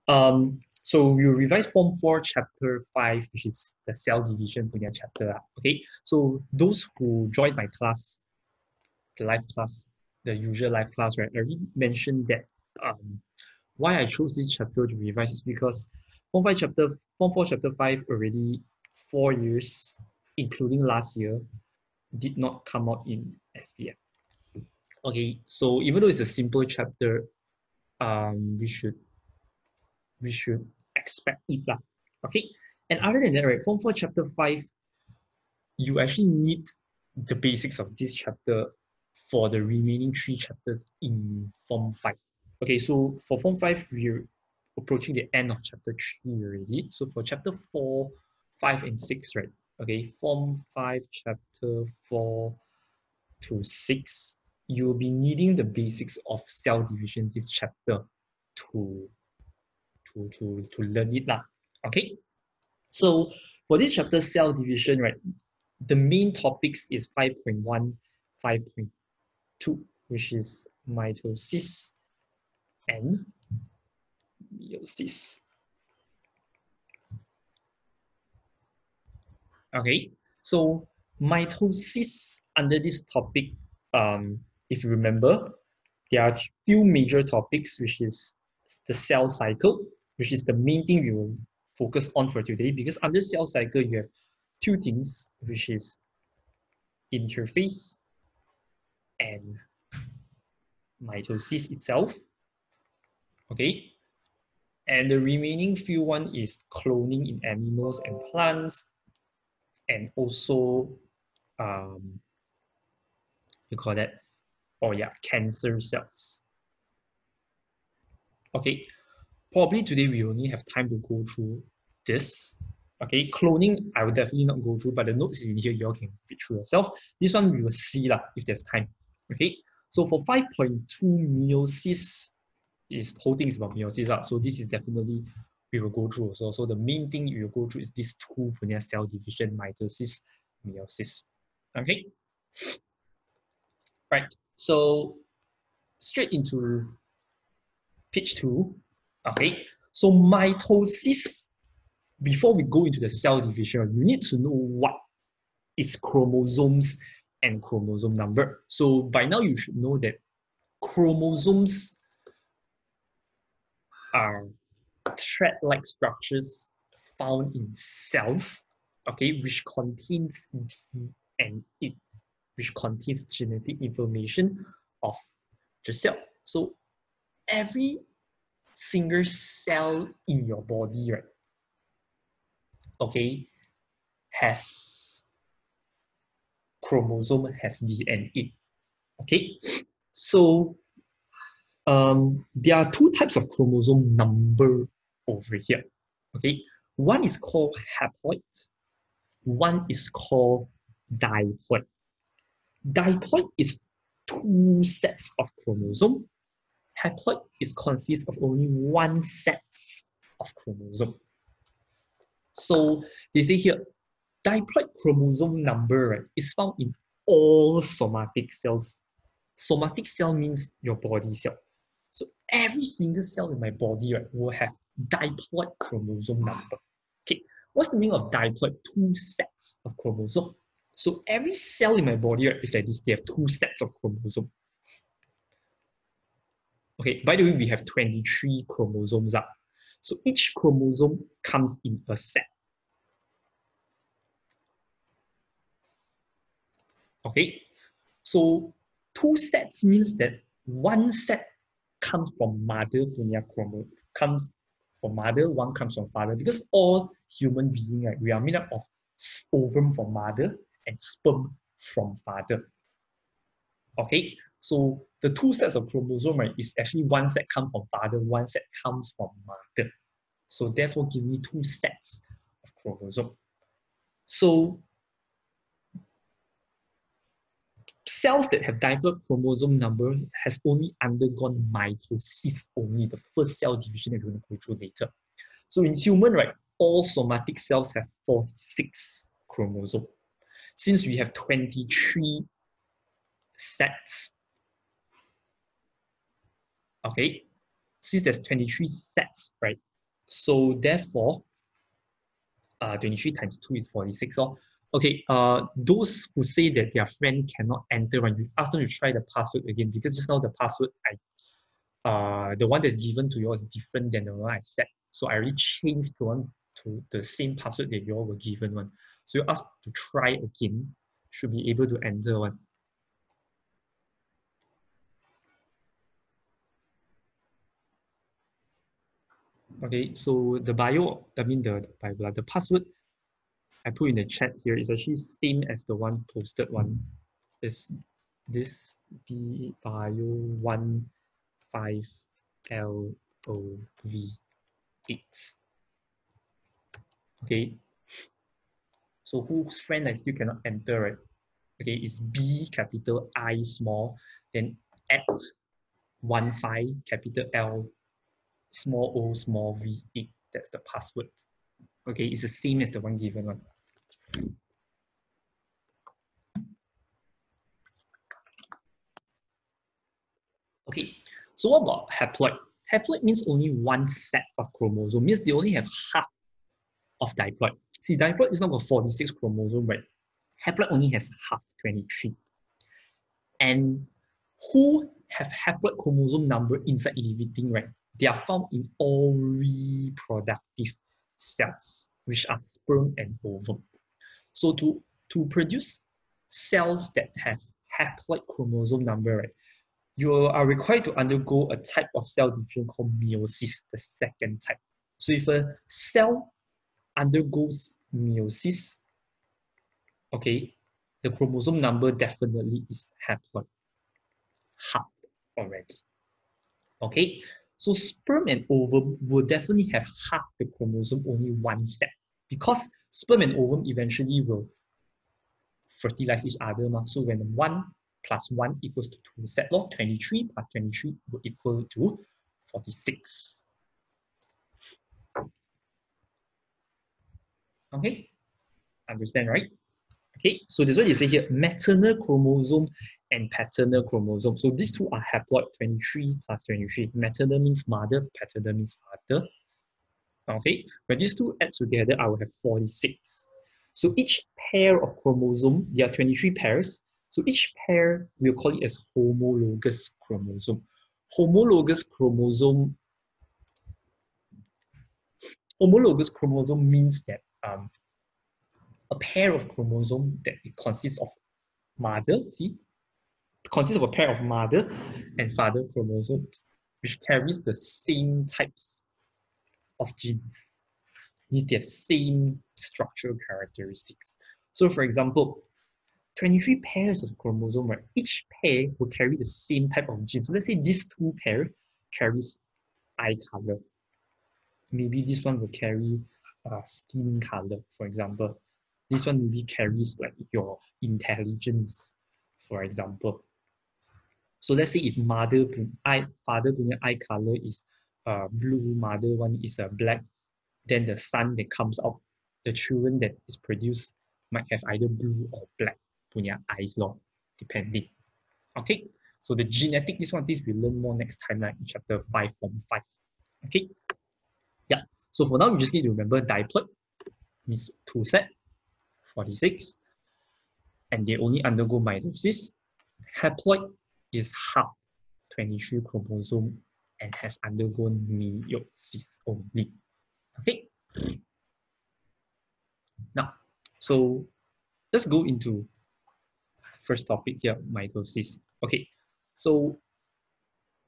So we'll revise Form 4, Chapter 5, which is the cell division punya chapter. Okay, so those who joined my class, the live class, the usual live class, right? I already mentioned that why I chose this chapter to revise is because Form 4 Chapter 5 already 4 years, including last year, did not come out in SPM. Okay, so even though it's a simple chapter, we should expect it lah. Okay, and other than that, right, Form 4 Chapter 5, you actually need the basics of this chapter for the remaining 3 chapters in Form 5. Okay, so for Form 5, we're approaching the end of Chapter 3 already. So for Chapter 4, 5, and 6, right? Okay, Form 5, Chapter 4 to 6, you'll be needing the basics of cell division this chapter to learn it lah. Okay, so for this chapter, cell division, right, the main topics is 5.1, 5.2, which is mitosis and meiosis. Okay, so mitosis under this topic, if you remember, there are few major topics, which is the cell cycle, which is the main thing we will focus on for today, because under cell cycle, you have 2 things, which is interphase and mitosis itself. Okay, and the remaining few one is cloning in animals and plants, and also you call that, oh yeah, cancer cells. Okay, probably today we only have time to go through this. Okay, cloning I will definitely not go through, but the notes is in here, you all can read through yourself. This one we will see lah if there's time. Okay, so for 5.2, meiosis, is whole thing is about meiosis lah. So this is definitely we will go through also. So the main thing you will go through is these 2 punya cell division, mitosis, meiosis. Okay, right. So straight into page 2. Okay, so mitosis. Before we go into the cell division, you need to know what is chromosomes and chromosome number. So by now you should know that chromosomes are thread-like structures found in cells, okay, which contains which contains genetic information of the cell. So every single cell in your body, right, okay, has chromosome, has DNA. Okay, so there are 2 types of chromosome number over here. Okay, one is called haploid, one is called diploid. Diploid is 2 sets of chromosome. Haploid consists of only 1 set of chromosome. So they say here, diploid chromosome number, right, is found in all somatic cells. Somatic cell means your body cell. So every single cell in my body, right, will have diploid chromosome number. Okay, what's the meaning of diploid? 2 sets of chromosome. So every cell in my body, right, is like this. They have 2 sets of chromosome. Okay, by the way, we have 23 chromosomes up. So each chromosome comes in a set. Okay, so 2 sets means that 1 set comes from mother punya chromosome, comes from mother, 1 comes from father, because all human beings, right, we are made up of ovum from mother and sperm from father. Okay, so the 2 sets of chromosome, right, is actually 1 set comes from father, 1 set comes from mother. So therefore, give me 2 sets of chromosome. So cells that have diploid chromosome number has only undergone mitosis only, the first cell division that we're going to go through later. So in human, right, all somatic cells have 46 chromosomes. Since we have 23 sets, okay, since there's 23 sets, right, So therefore, 23 times 2 is 46. Okay, those who say that their friend cannot enter, when you ask them to try the password again, because just now the password, the one that's given to you is different than the one I set. So I already changed the one to the same password that you all were given one. So you ask to try again, should be able to enter one. Okay, so the the password I put in the chat here is actually same as the one posted one. Is this bio15LOV8. Okay, so whose friend I still cannot enter, right? Okay, it's B capital I small, then at 15 capital L small o small v8. That's the password. Okay, it's the same as the one given one. Okay, so what about haploid? Haploid means only one set of chromosomes, means they only have half of diploid. See, diploid is not got 46 chromosomes, right? Haploid only has half, 23. And who have haploid chromosome number inside living, right? They are found in all reproductive cells, which are sperm and ovum. So to produce cells that have haploid chromosome number, right, you are required to undergo a type of cell division called meiosis, the second type. So if a cell undergoes meiosis, okay, the chromosome number definitely is haploid, half already. Okay, so sperm and ovum will definitely have half the chromosome, only one set, because sperm and ovum eventually will fertilize each other. So when 1 plus 1 equals to 2 set, 23 plus 23 will equal to 46. Okay, understand, right? Okay, so this is what you say here, maternal chromosome and paternal chromosome. So these two are haploid, 23 plus 23. Maternal means mother, paternal means father. Okay, when these two add together, I will have 46. So each pair of chromosome, there are 23 pairs. So each pair, we'll call it as homologous chromosome. Homologous chromosome means that a pair of chromosome that it consists of mother, consists of a pair of mother and father chromosomes, which carries the same types of genes. Means they have same structural characteristics. So for example, 23 pairs of chromosome, right? Each pair will carry the same type of genes. So let's say this two pair carries eye color. Maybe this one will carry skin color, for example. This one maybe carries like your intelligence, for example. So let's say if father punya eye color is blue, mother one is black, then the son that comes out, the children that is produced might have either blue or black punya eyes, depending. Okay, so the genetic, this we learn more next time, like in chapter 5 from 5. Okay, yeah. So for now, you just need to remember diploid means 2 set, 46, and they only undergo mitosis. Haploid is half, 23 chromosome, and has undergone meiosis only. Okay. Now, so let's go into first topic here, mitosis. Okay, so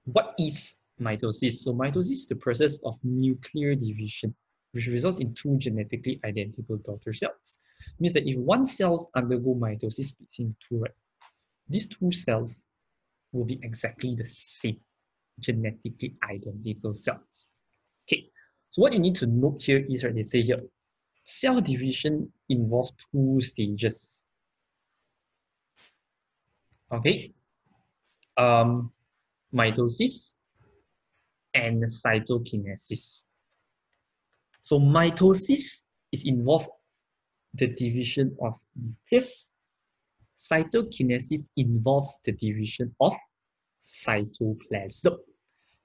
what is mitosis? So mitosis is the process of nuclear division, which results in two genetically identical daughter cells. It means that if one cells undergo mitosis between two, right, these two cells will be exactly the same, genetically identical cells. Okay, so what you need to note here is, right, they say here, cell division involves two stages. Okay, mitosis and cytokinesis. So mitosis is involved the division of nucleus. Cytokinesis involves the division of cytoplasm.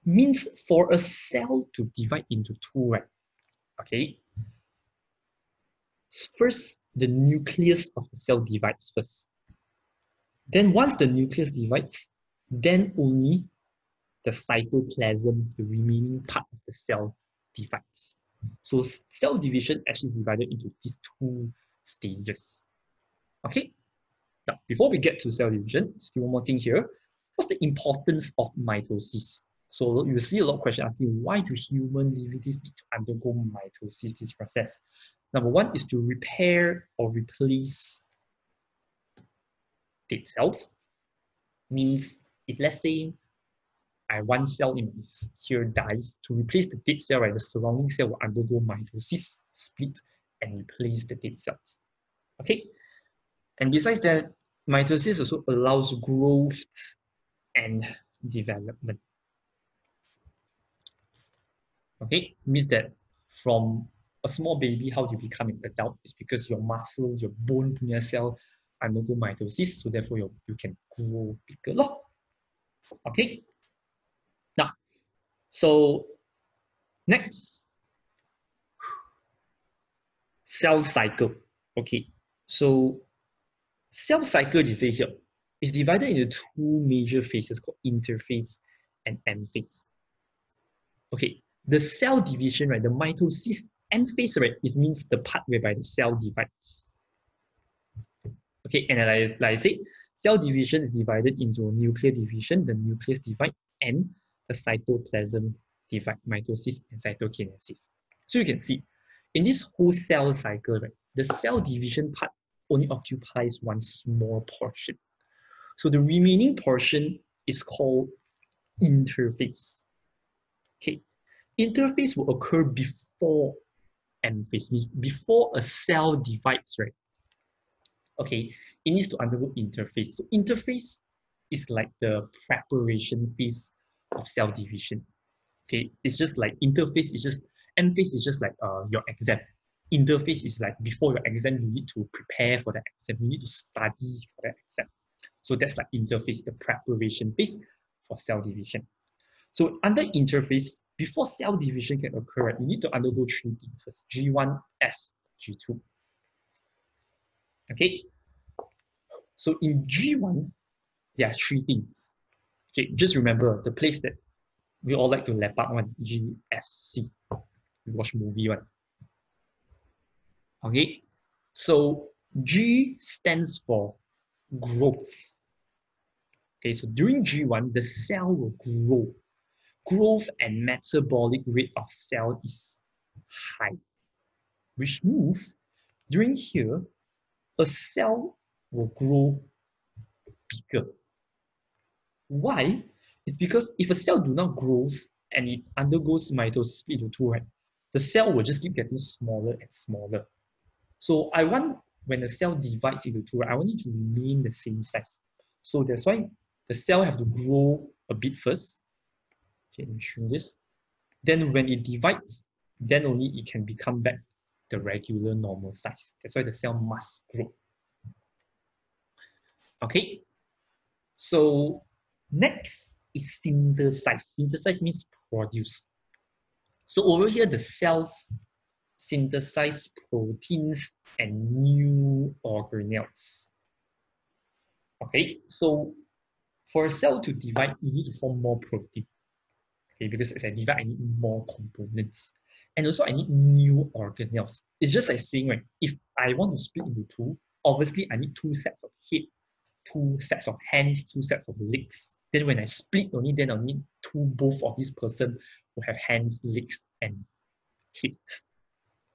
Means for a cell to divide into two, right, Okay. First, the nucleus of the cell divides first. Then once the nucleus divides, then only the cytoplasm, the remaining part of the cell, divides. So cell division actually is divided into these two stages. Okay. Now, before we get to cell division, just one more thing here. What's the importance of mitosis? So you see a lot of questions asking, why do human living things need to undergo mitosis, this process? Number one is to repair or replace dead cells. Means if let's say one cell in here dies, to replace the dead cell, right, the surrounding cell will undergo mitosis, split, and replace the dead cells. Okay? And besides that, mitosis also allows growth and development. Okay? Means that from a small baby, how do you become an adult? It's because your muscle, your bone cell undergo mitosis, so therefore you can grow bigger. Okay? Now, so next, cell cycle. Okay, so cell cycle, you say here, is divided into two major phases called interphase and end phase. Okay, the cell division, right, the mitosis end phase, right, it means the part whereby the cell divides. Okay, and like I said, cell division is divided into nuclear division, the nucleus divide, and the cytoplasm divide, mitosis and cytokinesis. So you can see, in this whole cell cycle, right, the cell division part only occupies one small portion. So the remaining portion is called interphase. Okay, interphase will occur before end phase, before a cell divides, right? Okay, it needs to undergo interphase. So interphase is like the preparation phase of cell division. Okay, it's just like interphase is just, end phase is just like your exam. Interphase is like before your exam, you need to prepare for the exam. You need to study for the exam. So that's like interphase, the preparation phase for cell division. So under interphase, before cell division can occur, right, you need to undergo three things first: G1, S, G2. Okay. So in G1, there are three things. Okay, just remember the place that we all like to lap up one, GSC. We watch movie one. Okay, so G stands for growth. Okay, so during G1, the cell will grow. Growth and metabolic rate of cell is high, which means during here, a cell will grow bigger. Why? It's because if a cell do not grow and it undergoes mitosis split into two, right, the cell will just keep getting smaller and smaller. So I want, when the cell divides into two, right, I want it to remain the same size. So that's why the cell have to grow a bit first. Okay, let me show this. Then when it divides, then only it can become back the regular normal size. That's why the cell must grow. Okay, so next is synthesize. Synthesize means produce. So over here, the cells synthesize proteins and new organelles. Okay, so for a cell to divide, you need to form more protein. Okay, because as I divide, I need more components. And also I need new organelles. It's just like saying, right, if I want to split into two, obviously I need two sets of head, two sets of hands, two sets of legs. Then when I split only, then I'll need both of this person who have hands, legs, and head.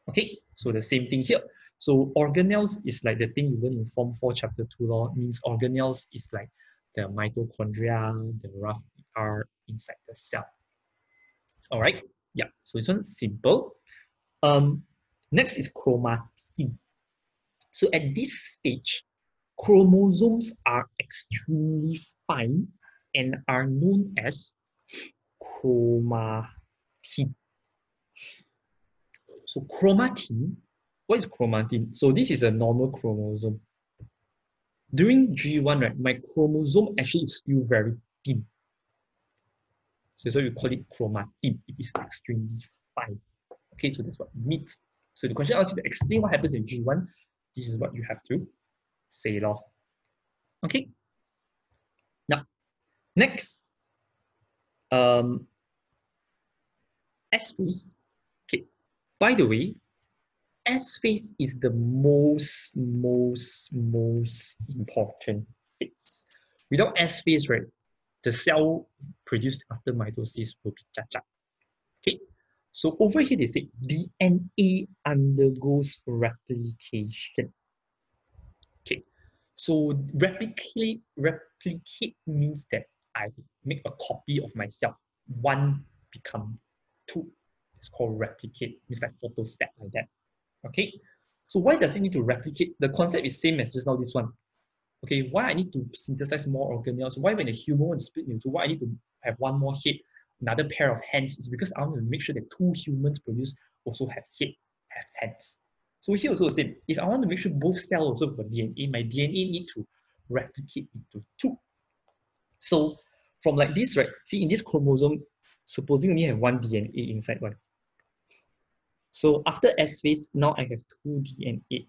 Okay, so the same thing here. So organelles is like the thing you learn in Form 4 Chapter 2 law. Means organelles is like the mitochondria, the rough are inside the cell. All right, yeah, so this one's simple. Next is chromatin. So at this stage, chromosomes are extremely fine and are known as chromatin. So chromatin, what is chromatin? So this is a normal chromosome. During G1, right, my chromosome actually is still very thin. So we call it chromatin. It is extremely fine. Okay, so that's what it means. So the question asks you to explain what happens in G1. This is what you have to say, lor. Okay. Now, next, S phase. Okay. By the way, S phase is the most important phase. Without S phase, right, the cell produced after mitosis will be cacat. Okay. So over here they say DNA undergoes replication. Okay. So replicate means that I make a copy of myself. One become two. It's called replicate. It's like photostat like that. Okay. So why does it need to replicate? The concept is same as just now this one. Okay, why I need to synthesize more organelles? Why when a human wants to split into two, why I need to have one more head, another pair of hands? Is because I want to make sure that two humans produced also have head, have hands. So here also the same. If I want to make sure both cells also have DNA, my DNA need to replicate into two. So from like this, right? See, in this chromosome, supposing only have one DNA inside one. So after S phase, now I have two DNA.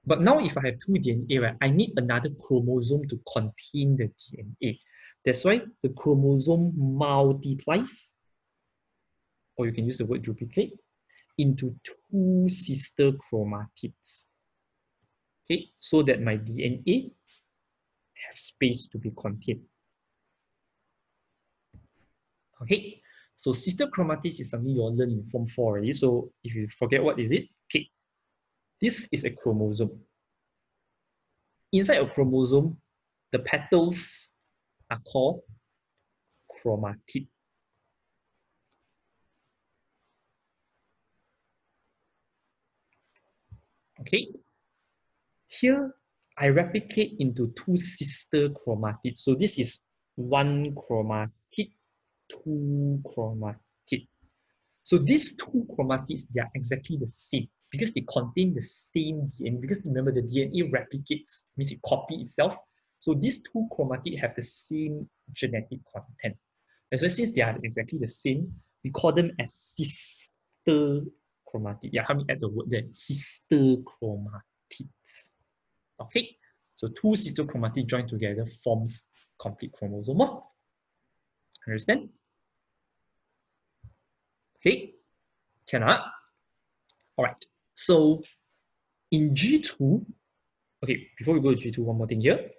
But now if I have two DNA, right, I need another chromosome to contain the DNA. That's why the chromosome multiplies, or you can use the word duplicate, into two sister chromatids. Okay, so that my DNA have space to be contained. Okay, so sister chromatids is something you'll learn in Form 4 already. So if you forget what is it, okay, this is a chromosome. Inside a chromosome, the petals are called chromatid. Okay, here I replicate into two sister chromatids. So this is one chromatid, two chromatid. So these two chromatids, they are exactly the same because they contain the same DNA. Because remember, the DNA replicates, means it copies itself. So these two chromatids have the same genetic content. And so since they are exactly the same, we call them as sister chromatid. Yeah, how me add the word there? Sister chromatids. Okay, so two sister chromatids joined together forms complete chromosome. Understand? Okay, cannot. All right, so in G2, okay, before we go to G2, one more thing here.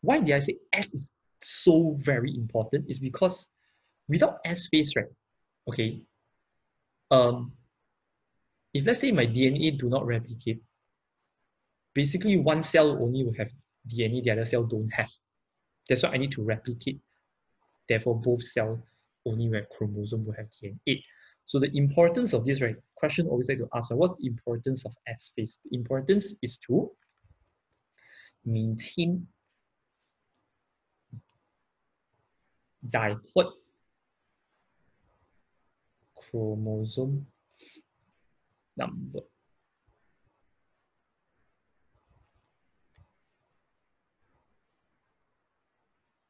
Why did I say S is so very important? Is because without S phase, right? Okay, if let's say my DNA do not replicate, basically one cell only will have DNA, the other cell don't have. That's why I need to replicate. Therefore, both cells only have chromosome will have DNA. So the importance of this, right? Question always like to ask, what's the importance of S phase? The importance is to maintain diploid chromosome number.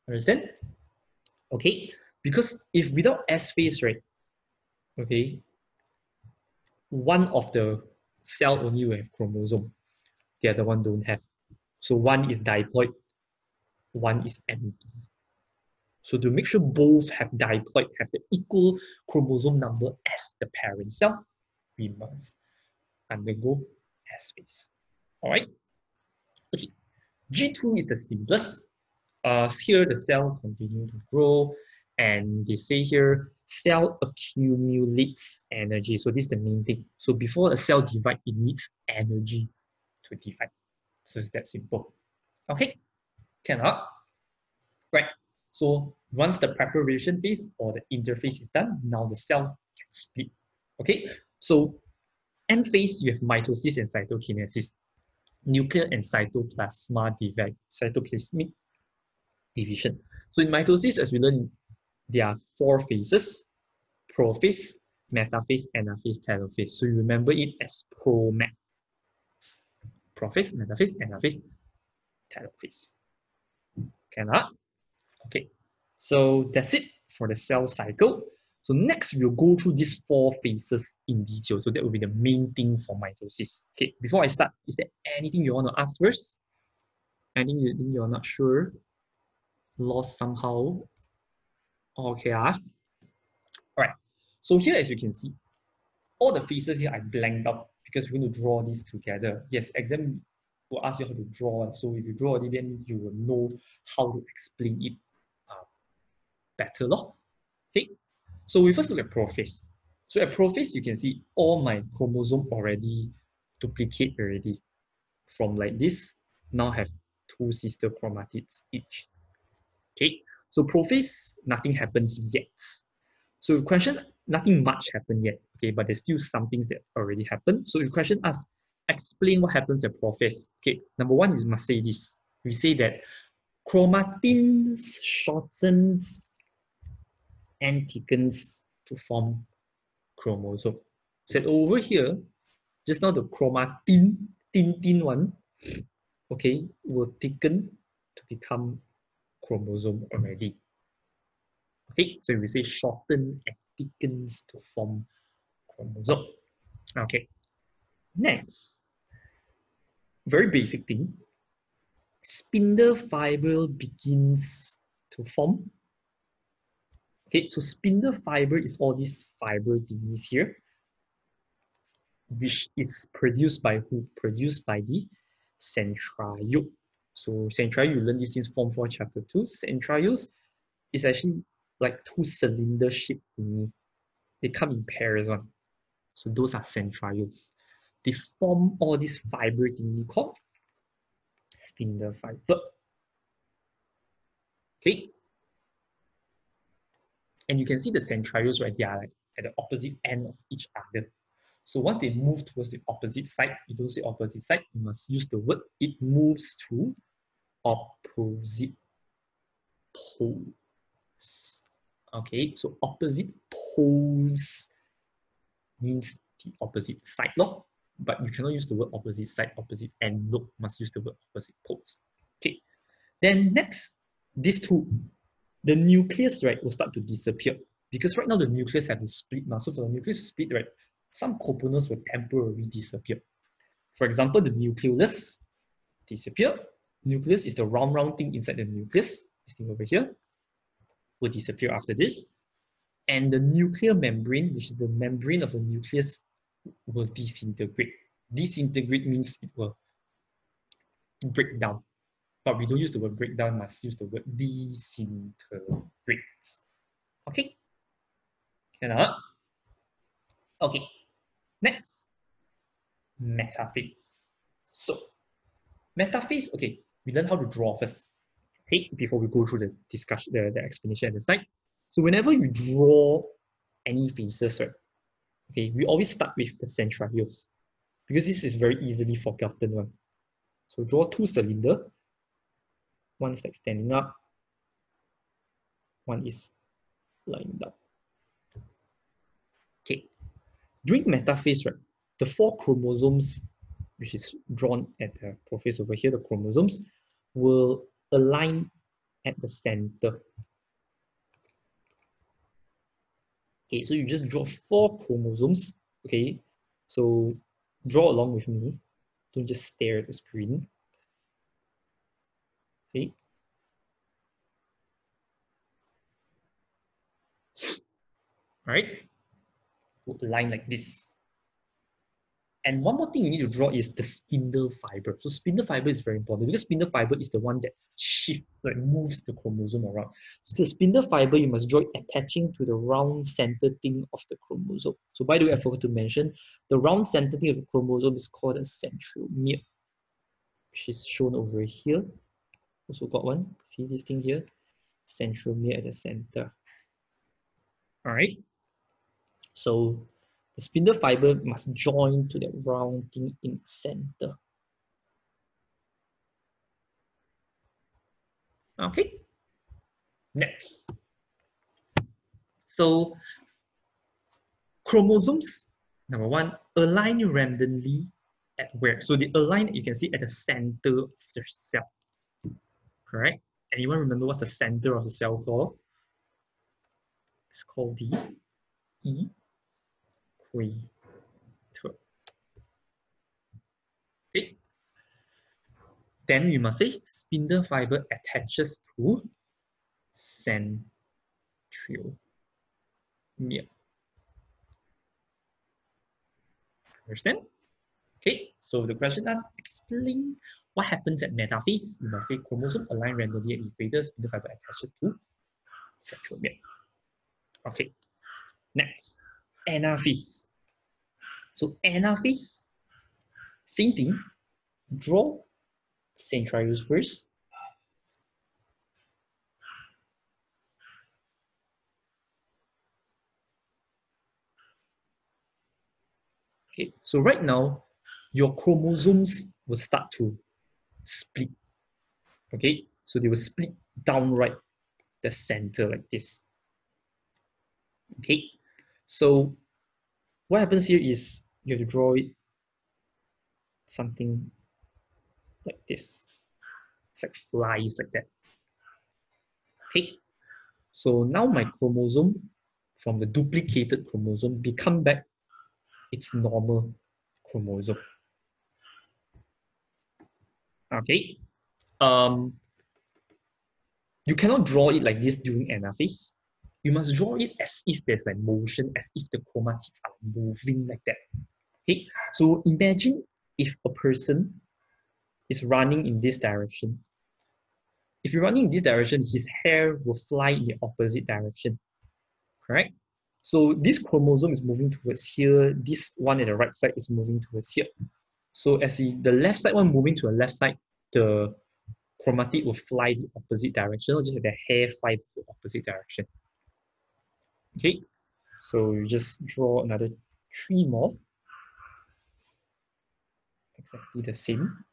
Understand? Okay, because if without S phase, right? Okay, one of the cell only will have chromosome, the other one don't have. So one is diploid, one is empty. So to make sure both have diploid, have the equal chromosome number as the parent cell, we must undergo S phase. All right. Okay. G2 is the simplest. Here the cell continue to grow, and they say here cell accumulates energy. So this is the main thing. So before a cell divide, it needs energy to divide. So it's that simple. Okay. Cannot. Right. So once the preparation phase or the interphase is done, now the cell can split. Okay. So M phase, you have mitosis and cytokinesis, nuclear and cytoplasmic division. So in mitosis, as we learned, there are 4 phases: prophase, metaphase, anaphase, telophase. So you remember it as promet. Prophase, metaphase, anaphase, telophase. Cannot? Okay. So that's it for the cell cycle. So next, we'll go through these 4 phases in detail. So that will be the main thing for mitosis. Okay, before I start, is there anything you want to ask first? Anything you think you're not sure? Lost somehow? Okay, All right. So here, as you can see, all the phases here I blanked out because we're going to draw these together. Yes, exam will ask you how to draw. So if you draw it, then you will know how to explain it better. Okay. So we first look at prophase. So at prophase, you can see all my chromosome already duplicate already. From like this, now have 2 sister chromatids each. Okay. So prophase, nothing happens yet. So question, nothing much happened yet, okay, but there's still some things that already happened. So if question asks, explain what happens at prophase. Okay, number one, you must say this. We say that chromatin shortens and thickens to form chromosome. So over here, just now the chromatin, tin one, okay, will thicken to become chromosome already. Okay, so we say shorten and thickens to form chromosome. Okay. Next, very basic thing. Spindle fiber begins to form. Okay, so spindle fiber is all these fiber thingies here, which is produced by who? Produced by the centriole. So centriole, you learn this in Form 4 Chapter 2. Centrioles is actually like 2 cylinder shaped thingy. They come in pairs one. So those are centrioles. They form all these fiber thingy called spindle fiber. Okay. And you can see the centrioles, right? They are like at the opposite end of each other. So once they move towards the opposite side, you don't say opposite side, you must use the word it moves to opposite poles. Okay, so opposite poles means the opposite side, but you cannot use the word opposite side, opposite end, must use the word opposite poles. Okay, then next, these two, the nucleus, right, will start to disappear because right now the nucleus have to split. So for the nucleus to split, right, some components will temporarily disappear. For example, the nucleus disappear. Nucleus is the round thing inside the nucleus. This thing over here will disappear after this. And the nuclear membrane, which is the membrane of the nucleus, will disintegrate. Disintegrate means it will break down. But we don't use the word breakdown, must use the word disintegrate. Okay? Cannot? Okay. Next, metaphase. So, metaphase, okay, we learn how to draw first. Okay, before we go through the discussion, the explanation at the side. So whenever you draw any phases, right, okay, we always start with the centrioles because this is very easily forgotten one. So draw 2 cylinders. One is like standing up, one is lying down. Okay, during metaphase, right, the 4 chromosomes, which is drawn at the prophase over here, the chromosomes will align at the center. Okay, so you just draw 4 chromosomes. Okay, so draw along with me. Don't just stare at the screen. Okay. All right. We'll align like this. And one more thing you need to draw is the spindle fiber. So spindle fiber is very important because spindle fiber is the one that shifts, like moves the chromosome around. So the spindle fiber, you must draw it attaching to the round center thing of the chromosome. So by the way, I forgot to mention, the round center thing of the chromosome is called a centromere, which is shown over here. Also got one. See this thing here? Centromere at the center. All right. So the spindle fiber must join to that round thing in the center. Okay. Next. So chromosomes, number one, align randomly at where? So they align, you can see at the center of the cell. Correct? Anyone remember what's the center of the cell called? It's called the equator. Okay. Then you must say spindle fiber attaches to centromere. Understand? Okay, so the question asks, explain what happens at metaphase. You must say chromosome align randomly at equator, spindle fiber attaches to centromere. Okay, next, anaphase. So anaphase, same thing, draw centrioles first. Okay, so right now, your chromosomes will start to split. Okay, so they will split downright the center like this. Okay, so what happens here is you have to draw it something like this. It's like flies like that. Okay, so now my chromosome from the duplicated chromosome become back its normal chromosome. Okay, you cannot draw it like this during anaphase. You must draw it as if there's like motion, as if the chromatids are moving like that. Okay, so imagine if a person is running in this direction. If you're running in this direction, his hair will fly in the opposite direction. Correct? So this chromosome is moving towards here. This one at the right side is moving towards here. So as the left side one moving to the left side, the chromatid will fly the opposite direction, just like the hair fly to the opposite direction. Okay, so you just draw another 3 more. Exactly the same.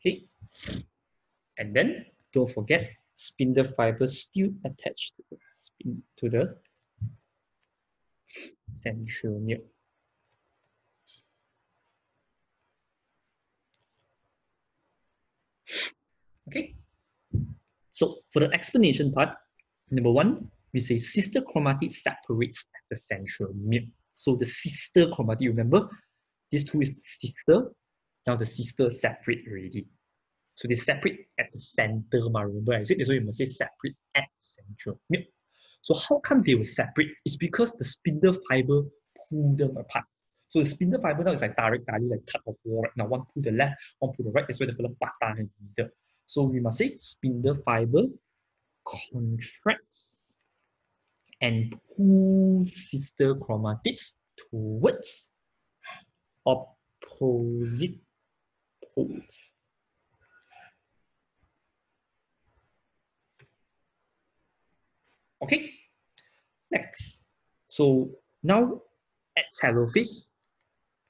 Okay, and then don't forget spindle fibers still attached to the centromere. Okay, so for the explanation part, number 1, we say sister chromatid separates at the centromere. So the sister chromatid, remember, these two is sister. Now the sister separate already. So they separate at the center. Remember, I said this way, you must say separate at the centromere. So how come they will separate? It's because the spindle fiber pull them apart. So the spindle fiber now is like direct like tug of war. Right now, one pull the left, one pull the right. That's why the fellow patah in the middle. So we must say spindle fiber contracts and pulls sister chromatids towards opposite poles. Okay, next. So now at telophase,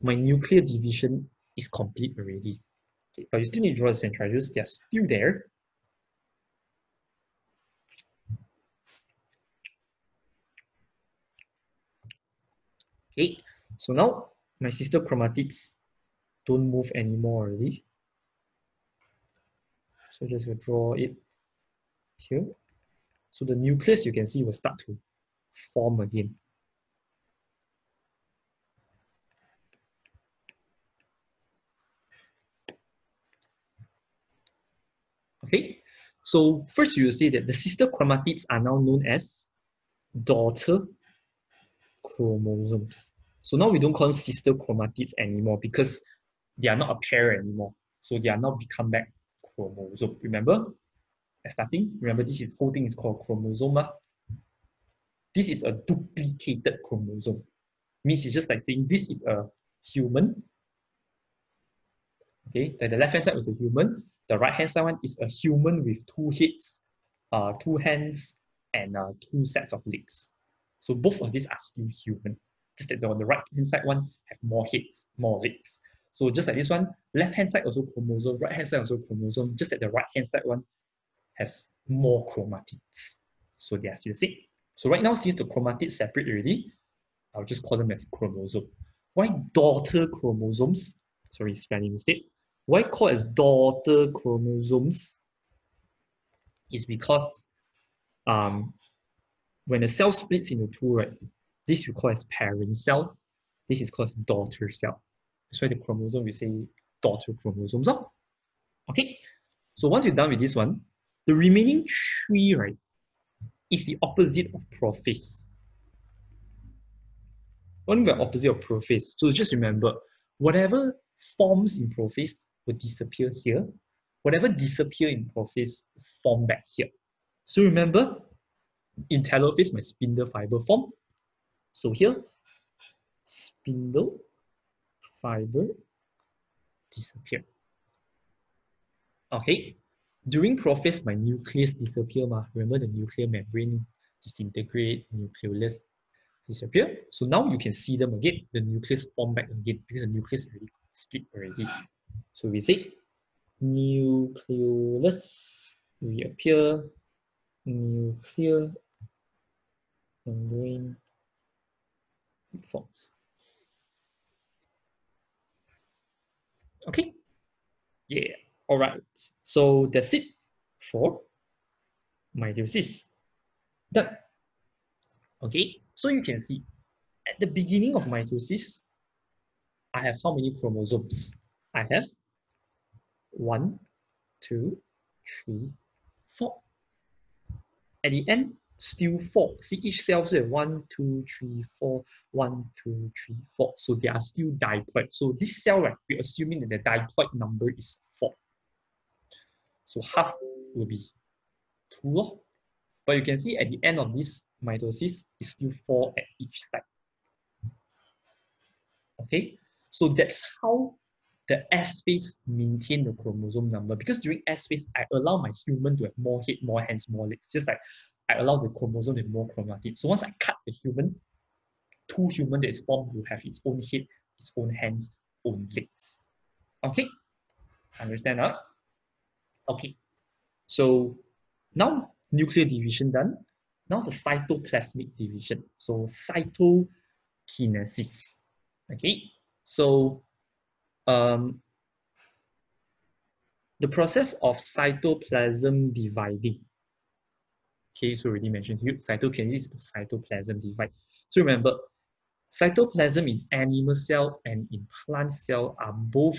my nuclear division is complete already. Okay, but you still need to draw the centrioles, they're still there. Okay, so now my sister chromatids don't move anymore already. So just draw it here. So the nucleus you can see will start to form again. Okay, so first you will see that the sister chromatids are now known as daughter chromosomes. So now we don't call them sister chromatids anymore because they are not a pair anymore. So they are now become back chromosome. Remember, starting, remember this whole thing is called chromosome. This is a duplicated chromosome. Means it's just like saying this is a human. Okay, the left hand side was a human. The right hand side one is a human with 2 heads, 2 hands, and 2 sets of legs. So both of these are still human. Just that on the right hand side one have more heads, more legs. So just like this one, left hand side also chromosome, right hand side also chromosome. Just that the right hand side one has more chromatids. So they are still the same. So right now, since the chromatids separate already, I'll just call them as chromosome. Why daughter chromosomes? Sorry, spelling mistake. Why called as daughter chromosomes is because when a cell splits into two, right, this we call as parent cell. This is called daughter cell. That's why the chromosome we say daughter chromosomes. Okay, so once you're done with this one, the remaining three, right, is the opposite of prophase. What do you mean by opposite of prophase? So just remember, whatever forms in prophase will disappear here. Whatever disappear in prophase will form back here. So remember, in telophase, my spindle fiber form. So here, spindle fiber disappear. Okay, during prophase, my nucleus disappear. Remember the nuclear membrane disintegrate, nucleolus disappear. So now you can see them again. The nucleus form back again because the nucleus already split already. So we say nucleolus reappear, nuclear membrane forms. Okay. Yeah. All right. So that's it for meiosis. Done. Okay. So you can see at the beginning of mitosis, I have how many chromosomes? I have 1, 2, 3, 4. At the end, still 4. See, each cell has 1, 2, 3, 4, 1, 2, 3, 4. So they are still diploid. So this cell, right, we're assuming that the diploid number is 4. So half will be 2. But you can see at the end of this mitosis, it's still 4 at each side. Okay, so that's how the S phase maintain the chromosome number. Because during S phase, I allow my human to have more head, more hands, more legs. Just like I allow the chromosome to have more chromatid. So once I cut the human, 2 human that is formed will have its own head, its own hands, own legs. Okay, understand that? Okay, so now nuclear division done. Now the cytoplasmic division. So cytokinesis. Okay, so the process of cytoplasm dividing. Okay, so already mentioned here, cytokinesis is cytoplasm divide. So remember, cytoplasm in animal cell and in plant cell are both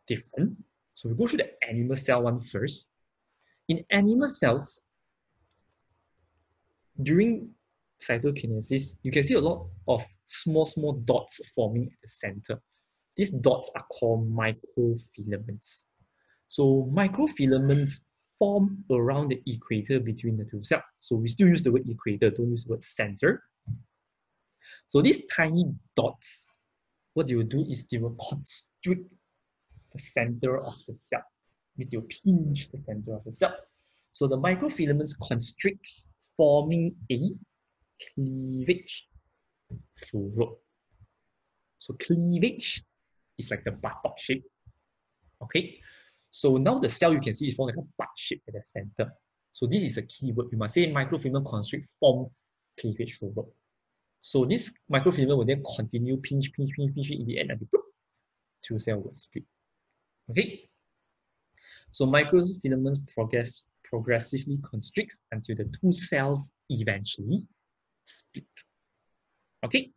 different. So we go through the animal cell one first. In animal cells, during cytokinesis, you can see a lot of small dots forming at the center. These dots are called microfilaments. So microfilaments form around the equator between the two cells. So we still use the word equator, don't use the word center. So these tiny dots, what they will do is they will constrict the center of the cell. Means they will pinch the center of the cell. So the microfilaments constricts, forming a cleavage furrow. So cleavage is like the buttock shape. Okay. So now the cell you can see is formed like a butt shape at the center. So this is a key word. You must say microfilament constrict form cleavage furrow. So this microfilament will then continue pinch in the end until two cells will split. Okay. So microfilaments progressively constricts until the two cells eventually split. Okay.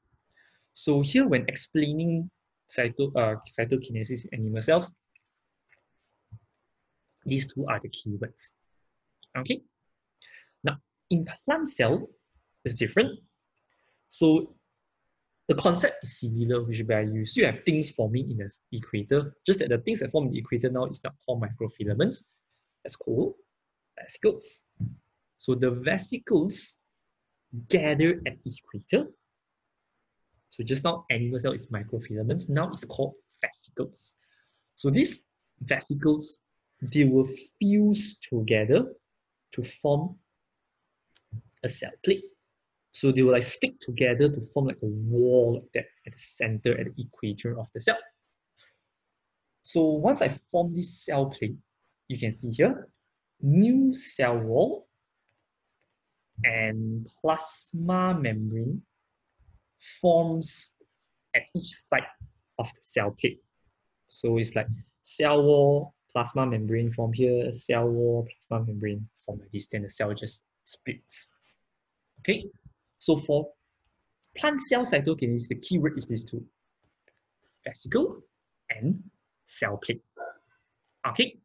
So here when explaining cytokinesis in animal cells, these two are the keywords. Okay. Now, in plant cell, it's different. So the concept is similar, which where you still have things forming in the equator, just that the things that form in the equator now is not called microfilaments. That's called vesicles. So the vesicles gather at equator. So just now animal cell is microfilaments, now it's called vesicles. So these vesicles, they will fuse together to form a cell plate. So they will like stick together to form like a wall like that at the center, at the equator of the cell. So once I form this cell plate, you can see here, new cell wall and plasma membrane forms at each side of the cell plate. So it's like cell wall, plasma membrane form here, cell wall, plasma membrane form like this, then the cell just splits. Okay, so for plant cell cytokinesis, the keyword is these two: vesicle and cell plate. Okay,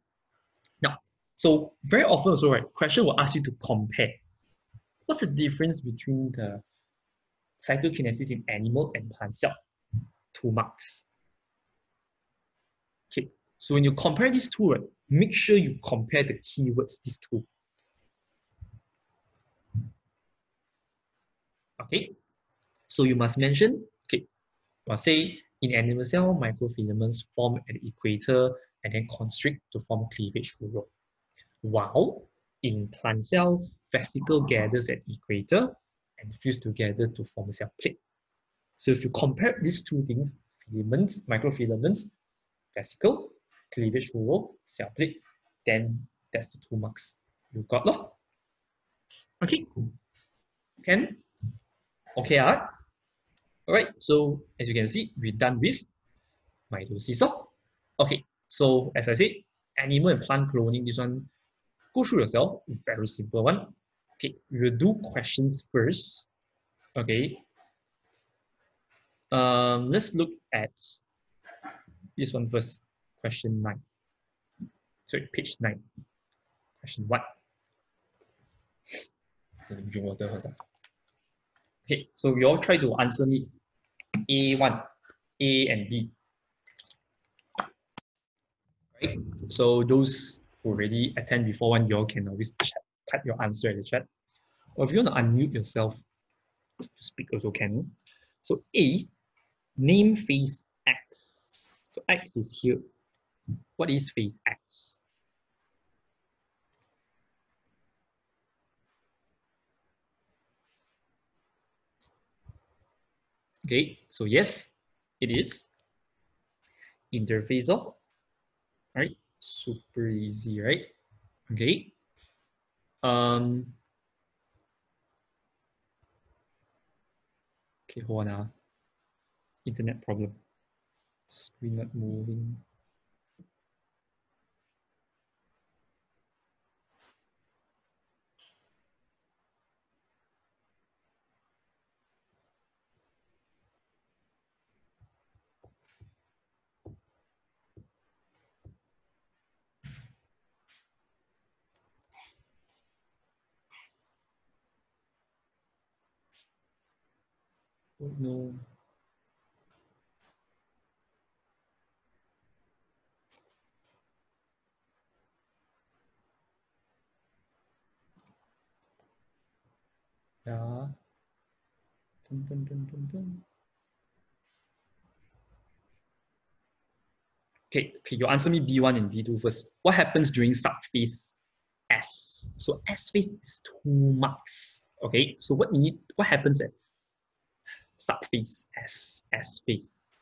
now, so very often also, right, question will ask you to compare. What's the difference between the cytokinesis in animal and plant cell? 2 marks. Okay, so when you compare these two, right, make sure you compare the keywords, these two. Okay, so you must mention, okay, well, say in animal cell, microfilaments form at the equator and then constrict to form cleavage furrow. While in plant cell, vesicle gathers at equator and fuse together to form a cell plate. So if you compare these two things, filaments, microfilaments, vesicle, cleavage furrow, cell plate, then that's the 2 marks you got. Okay, can? Okay, all right, so as you can see, we're done with mitosis. Okay, so as I said, animal and plant cloning, this one, go through yourself, very simple one. Okay, we will do questions first. Okay, let's look at this one first, question 9. Sorry, page 9. Question 1. Let me drink water first. Okay, so you all try to answer me A1, A and B. Right? So those who already attend before one, you all can always type your answer in the chat. Or if you want to unmute yourself, to speak also can. So A, name phase X. So X is here. What is phase X? Okay, so yes, it is interphase. Right, super easy, right? Okay. Okay, hold on. Internet problem. Screen not moving. Oh no. Yeah. Dun, dun, dun, dun, dun. Okay, you answer me B1 and B2 first. What happens during subphase S? So S phase is 2 marks. Okay, so what happens at subphase S phase?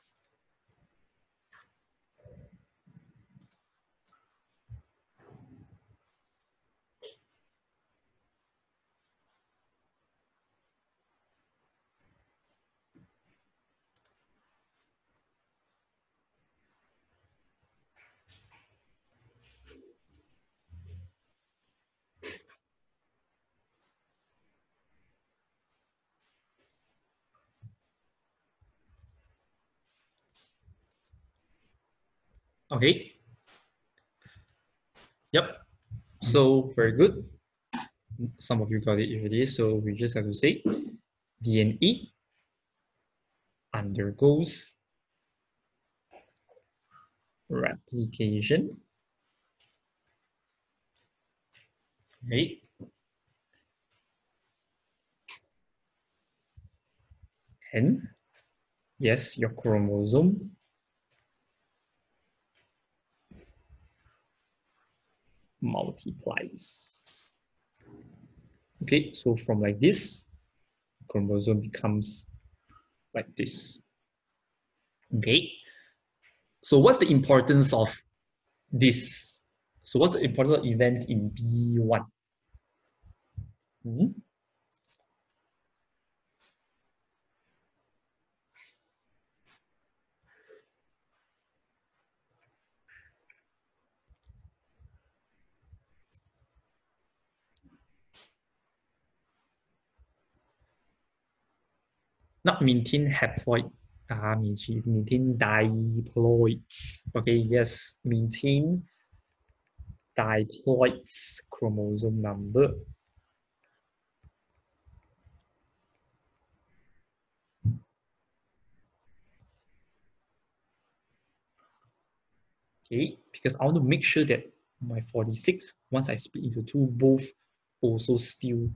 Okay. Yep. So very good. Some of you got it already. So we just have to say DNA undergoes replication. Right. And yes, your chromosome multiplies. Okay, so from like this, chromosome becomes like this. Okay, so what's the importance of this? So what's the importance of events in B1? not maintain haploid, which is maintain diploids. Okay, yes, maintain diploids chromosome number. Okay, because I want to make sure that my 46, once I split into two, both also still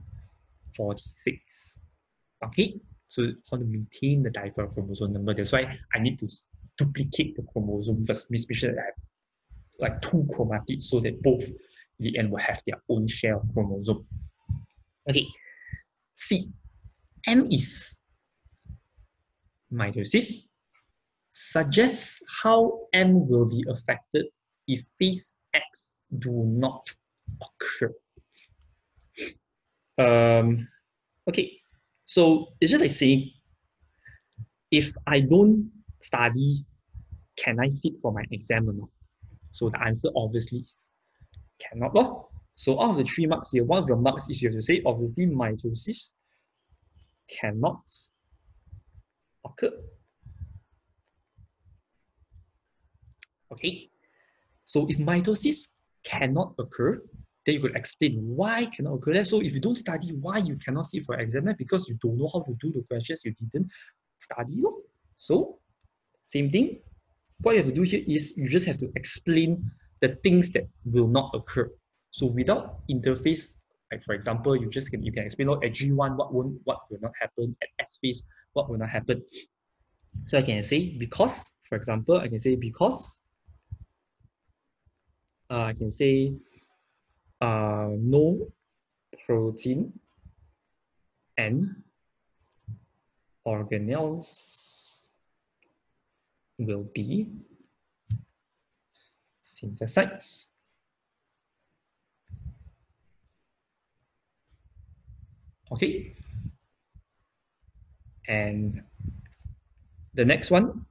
46. Okay, so I want to maintain the diploid chromosome number. That's why I need to duplicate the chromosome first, make sure that I have like two chromatids so that both in the end will have their own share of chromosome. Okay, C. M is mitosis. Suggests how M will be affected if phase X do not occur. Okay, so it's just like saying, if I don't study, can I sit for my exam or not? So the answer obviously is cannot. So out of the 3 marks here, one of the marks is you have to say, obviously, mitosis cannot occur. Okay, so if mitosis cannot occur, then you could explain why cannot occur. So if you don't study why you cannot sit for exam, because you don't know how to do the questions, you didn't study. So same thing. What you have to do here is you just have to explain the things that will not occur. So without interface, like for example, you can explain at G1 what will not happen, at S phase what will not happen. So I can say because, for example, I can say because. I can say no protein and organelles will be synthesized. Okay. And the next one,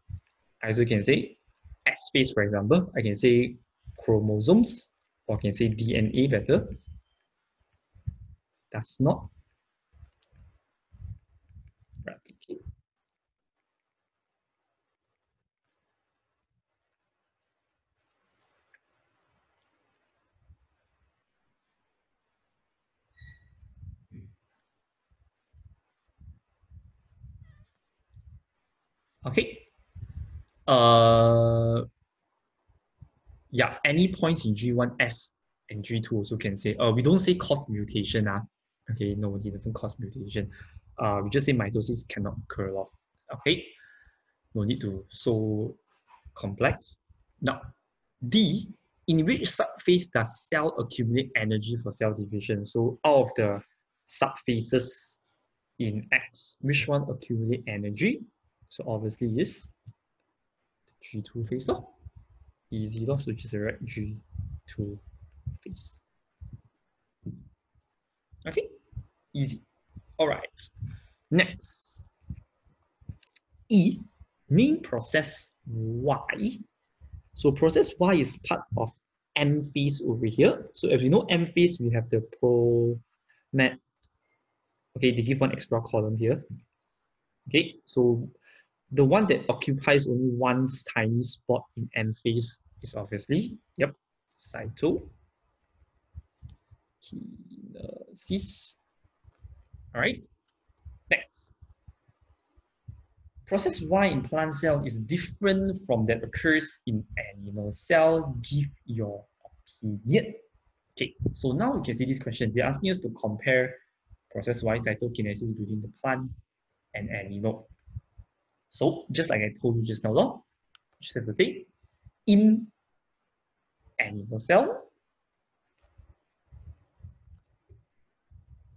I also can say S phase, for example. I can say chromosomes, or I can say DNA better, does not replicate. Okay. Yeah, any points in G1S and G2 also can say, we don't say cause mutation. Okay, no, it doesn't cause mutation. We just say mitosis cannot occur. Okay, no need to so complex. Now, D, in which subphase does cell accumulate energy for cell division? So out of the subphases in X, which one accumulate energy? So obviously is the G2 phase. Easy, so just write G2 phase. Okay, easy. All right. Next, E, name process Y. So process Y is part of M phase over here. So if you know M phase, we have the promat. Okay, they give one extra column here. Okay, so the one that occupies only one tiny spot in M phase is obviously, yep, cytokinesis. All right, next. Process Y in plant cell is different from that occurs in animal cell. Give your opinion. Okay, so now you can see this question. They're asking us to compare process Y cytokinesis between the plant and animal. So just like I told you just now, just have to say, in animal cell,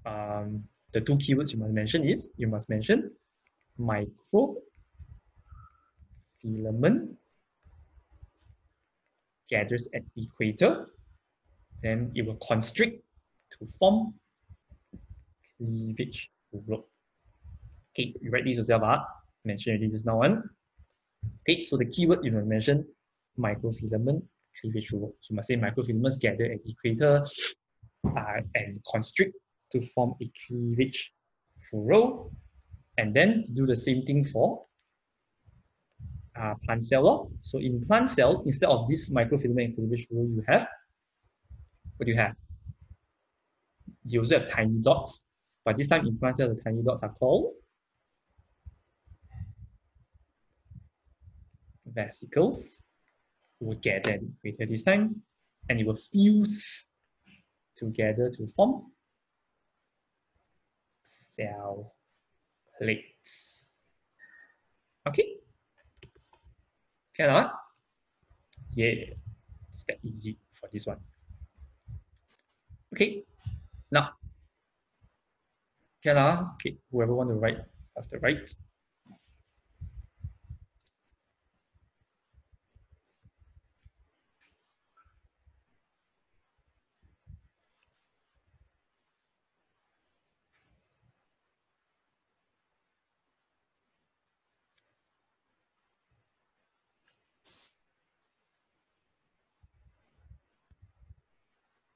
the two keywords you must mention is, you must mention microfilament gathers at equator, then it will constrict to form cleavage furrow. Okay, you write this yourself up. Mention already just now one. Okay, so the keyword you must mention microfilament cleavage furrow. So you must say microfilaments gather at equator and constrict to form a cleavage furrow. And then do the same thing for plant cell. So in plant cell, instead of this microfilament and cleavage rule, you have, what do you have? You also have tiny dots, but this time in plant cell, the tiny dots are called vesicles. Will gather at the equator this time, and it will fuse together to form cell plates. Okay? Can yeah, it's that easy for this one. Okay, now, okay, whoever want to write, that's the right.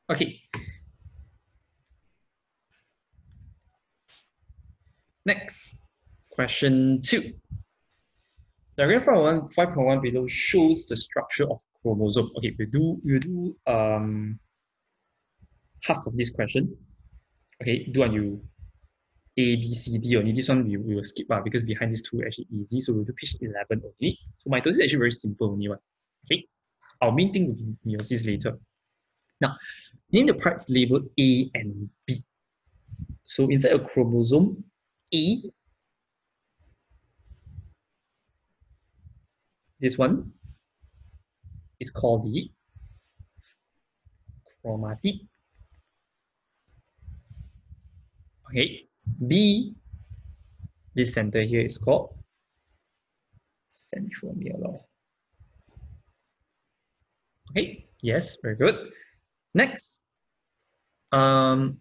Okay. Next, question 2. Diagram 5.1 below shows the structure of chromosome. Okay, we do half of this question. Okay, do until A, B, C, D only. This one we will skip because behind these two actually easy. So we'll do page 11 only. So mitosis is actually very simple only one. Okay, our main thing will be meiosis later. Now, name the parts labeled A and B. So inside a chromosome, A, this one is called the chromatid. Okay, B, this center here is called centromere. Okay, yes, very good. Next, the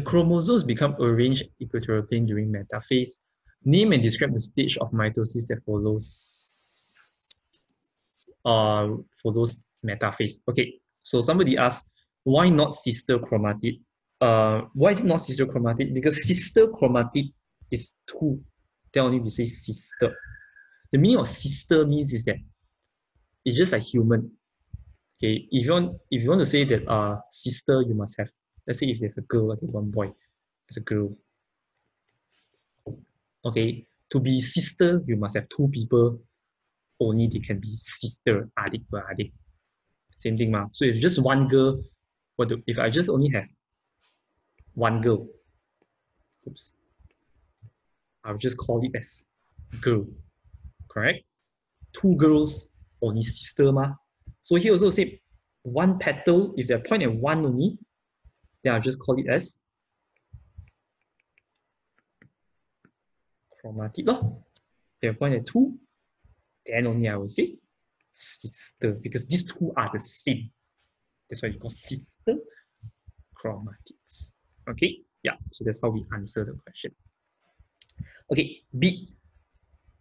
chromosomes become arranged equatorial plane during metaphase. Name and describe the stage of mitosis that follows metaphase. Okay, so somebody asked, why not sister chromatid? Why is it not sister chromatid? Because sister chromatid is 2. Then only we say sister. The meaning of sister means is that it's just like human. Okay, if you want to say that sister, you must have, let's say if there's a girl, okay, one boy, it's a girl. Okay, to be sister, you must have 2 people. Only they can be sister, adik beradik. Same thing, ma. So if just one girl, if I just only have one girl, oops, I'll just call it as girl, correct? 2 girls, only sister, ma. So here also say one petal, if they point at 1 only, then I'll just call it as chromatid. If they point at 2, then only I will say sister, because these 2 are the same. That's why you call sister chromatids. Okay, yeah, so that's how we answer the question. Okay, B.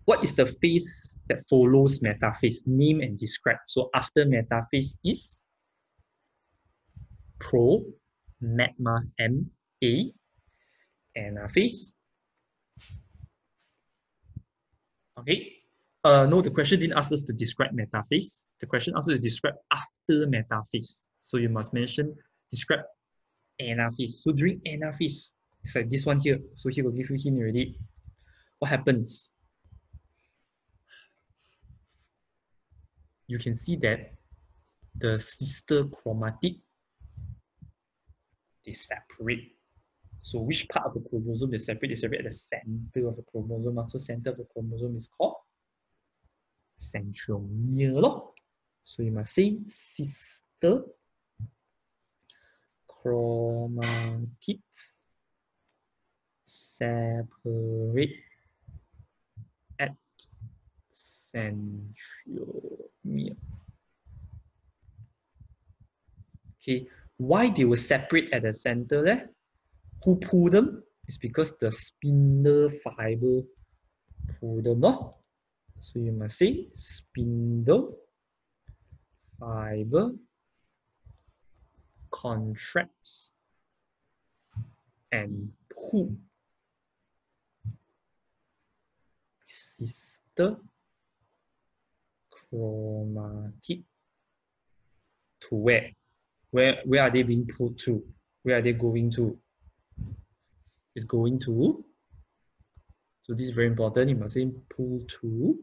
What is the phase that follows metaphase? Name and describe. So after metaphase is magma M-A, anaphase. Okay. No, the question didn't ask us to describe metaphase. The question asked us to describe after metaphase. So you must describe anaphase. So during anaphase, it's like this one here. So he will give you hint already. What happens? You can see that the sister chromatid, they separate. So which part of the chromosome they separate? They separate at the center of the chromosome. So center of the chromosome is called centromere. So you must say sister chromatids separate at centromere. Okay, why they will separate at the center there? Who pull them? It's because the spindle fiber pull them. So you must say spindle fiber contracts and pull sister chromatid to where? Where are they being pulled to? Where are they going to? It's going to, so this is very important, you must say pull to,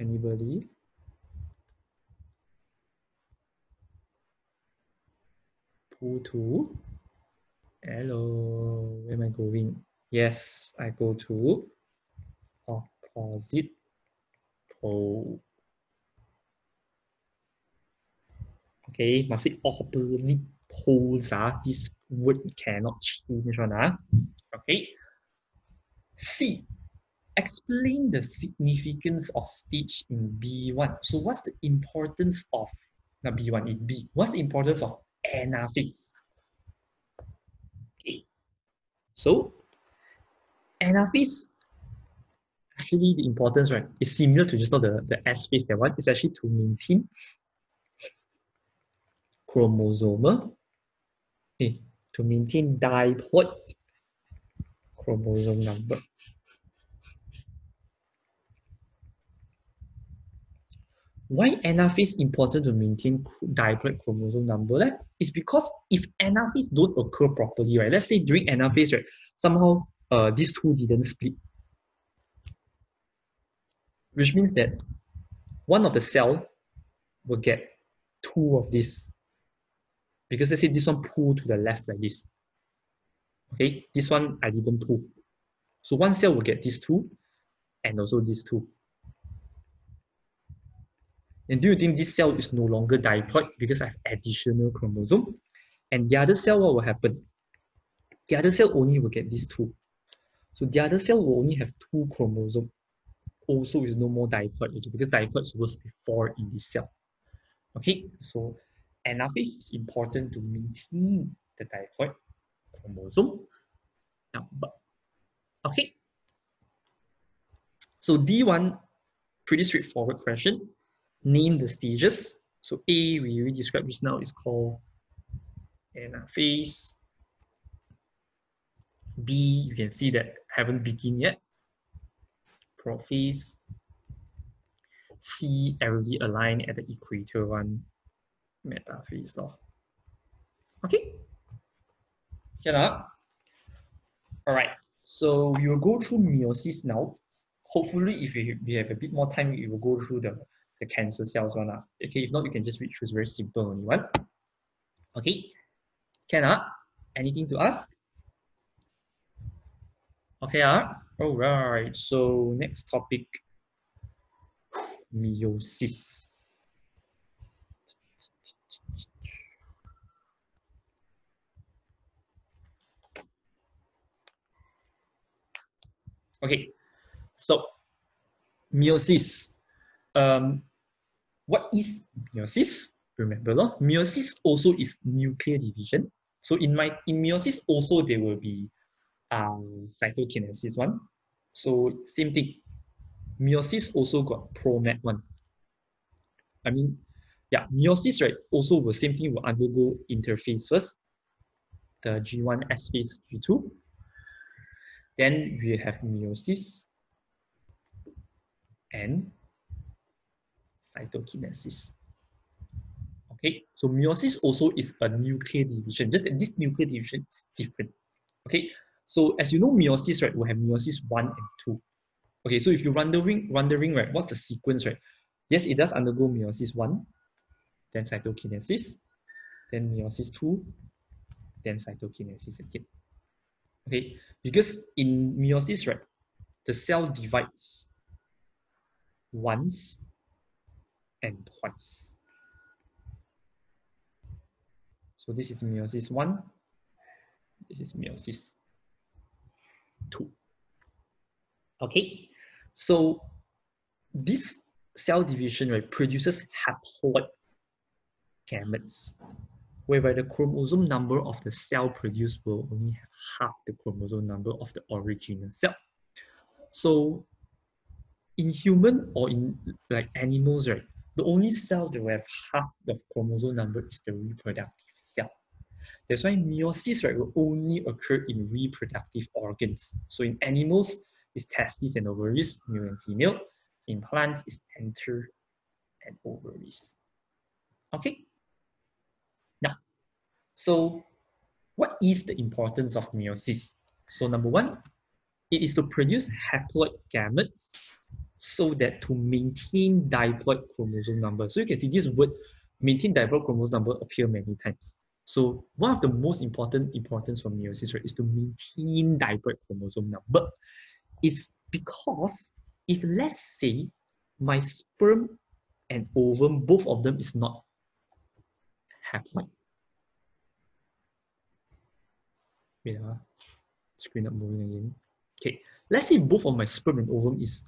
anybody? Pull to, hello, where am I going? Yes, I go to opposite pole. Okay, must say opposite poles. This word cannot change one. Okay. C. Explain the significance of stage in B1. So what's the importance of, not B1, in B. What's the importance of anaphase? Okay. So anaphase, actually the importance, right, is similar to just now the S phase, that one. It's actually to maintain chromosomal, okay, to maintain diploid chromosome number. Why anaphase important to maintain diploid chromosome number? It's because if anaphase don't occur properly, right? Let's say during anaphase, right, somehow these two didn't split, which means that one of the cell will get two of this. Because let's say this one pull to the left like this. Okay, this one I didn't pull. So one cell will get these two and also these two. And do you think this cell is no longer diploid because I have additional chromosome? And the other cell, what will happen? The other cell only will get these two. So the other cell will only have two chromosomes. Also is no more diploid because diploid is supposed to be 4 in this cell. Okay, so anaphase is important to maintain the diploid chromosome number. Okay, so D1, pretty straightforward question. Name the stages. So A, we already described just now, is called anaphase. B, you can see that haven't begun yet. Prophase. C, already aligned at the equator one. Metaphase law. Okay. Shut up. All right. So we will go through meiosis now. Hopefully, if we have a bit more time, we will go through the cancer cells one. Okay. If not, you can just read through. It's very simple only one. Okay. Anything to ask? Okay. All right. So next topic, meiosis. Okay, so meiosis. What is meiosis? Remember, meiosis also is nuclear division. So in meiosis also there will be cytokinesis one. So same thing. Meiosis also got promat one. I mean, yeah, meiosis, right, also the same thing will undergo interphase first. The G1 S phase G2. Then we have meiosis and cytokinesis. Okay, so meiosis also is a nuclear division, just that this nuclear division is different. Okay, so as you know, meiosis, right, will have meiosis 1 and 2. Okay, so if you're wondering, right, what's the sequence, right? Yes, it does undergo meiosis 1, then cytokinesis, then meiosis 2, then cytokinesis again. Okay, because in meiosis, right, the cell divides once and twice. So this is meiosis 1, this is meiosis 2. Okay, so this cell division, right, produces haploid gametes, whereby the chromosome number of the cell produced will only have half the chromosome number of the original cell. So in human or in like animals, right, the only cell that will have half the chromosome number is the reproductive cell. That's why meiosis, right, will only occur in reproductive organs. So in animals, is testes and ovaries, male and female. In plants, is anther and ovaries. Okay. Now, so what is the importance of meiosis? So number one, it is to produce haploid gametes so that to maintain diploid chromosome number. So you can see this word, maintain diploid chromosome number, appear many times. So one of the most important importance for meiosis, right, is to maintain diploid chromosome number. It's because if, let's say, my sperm and ovum, both of them is not haploid. Wait, screen up moving again. Okay, let's say both of my sperm and ovum is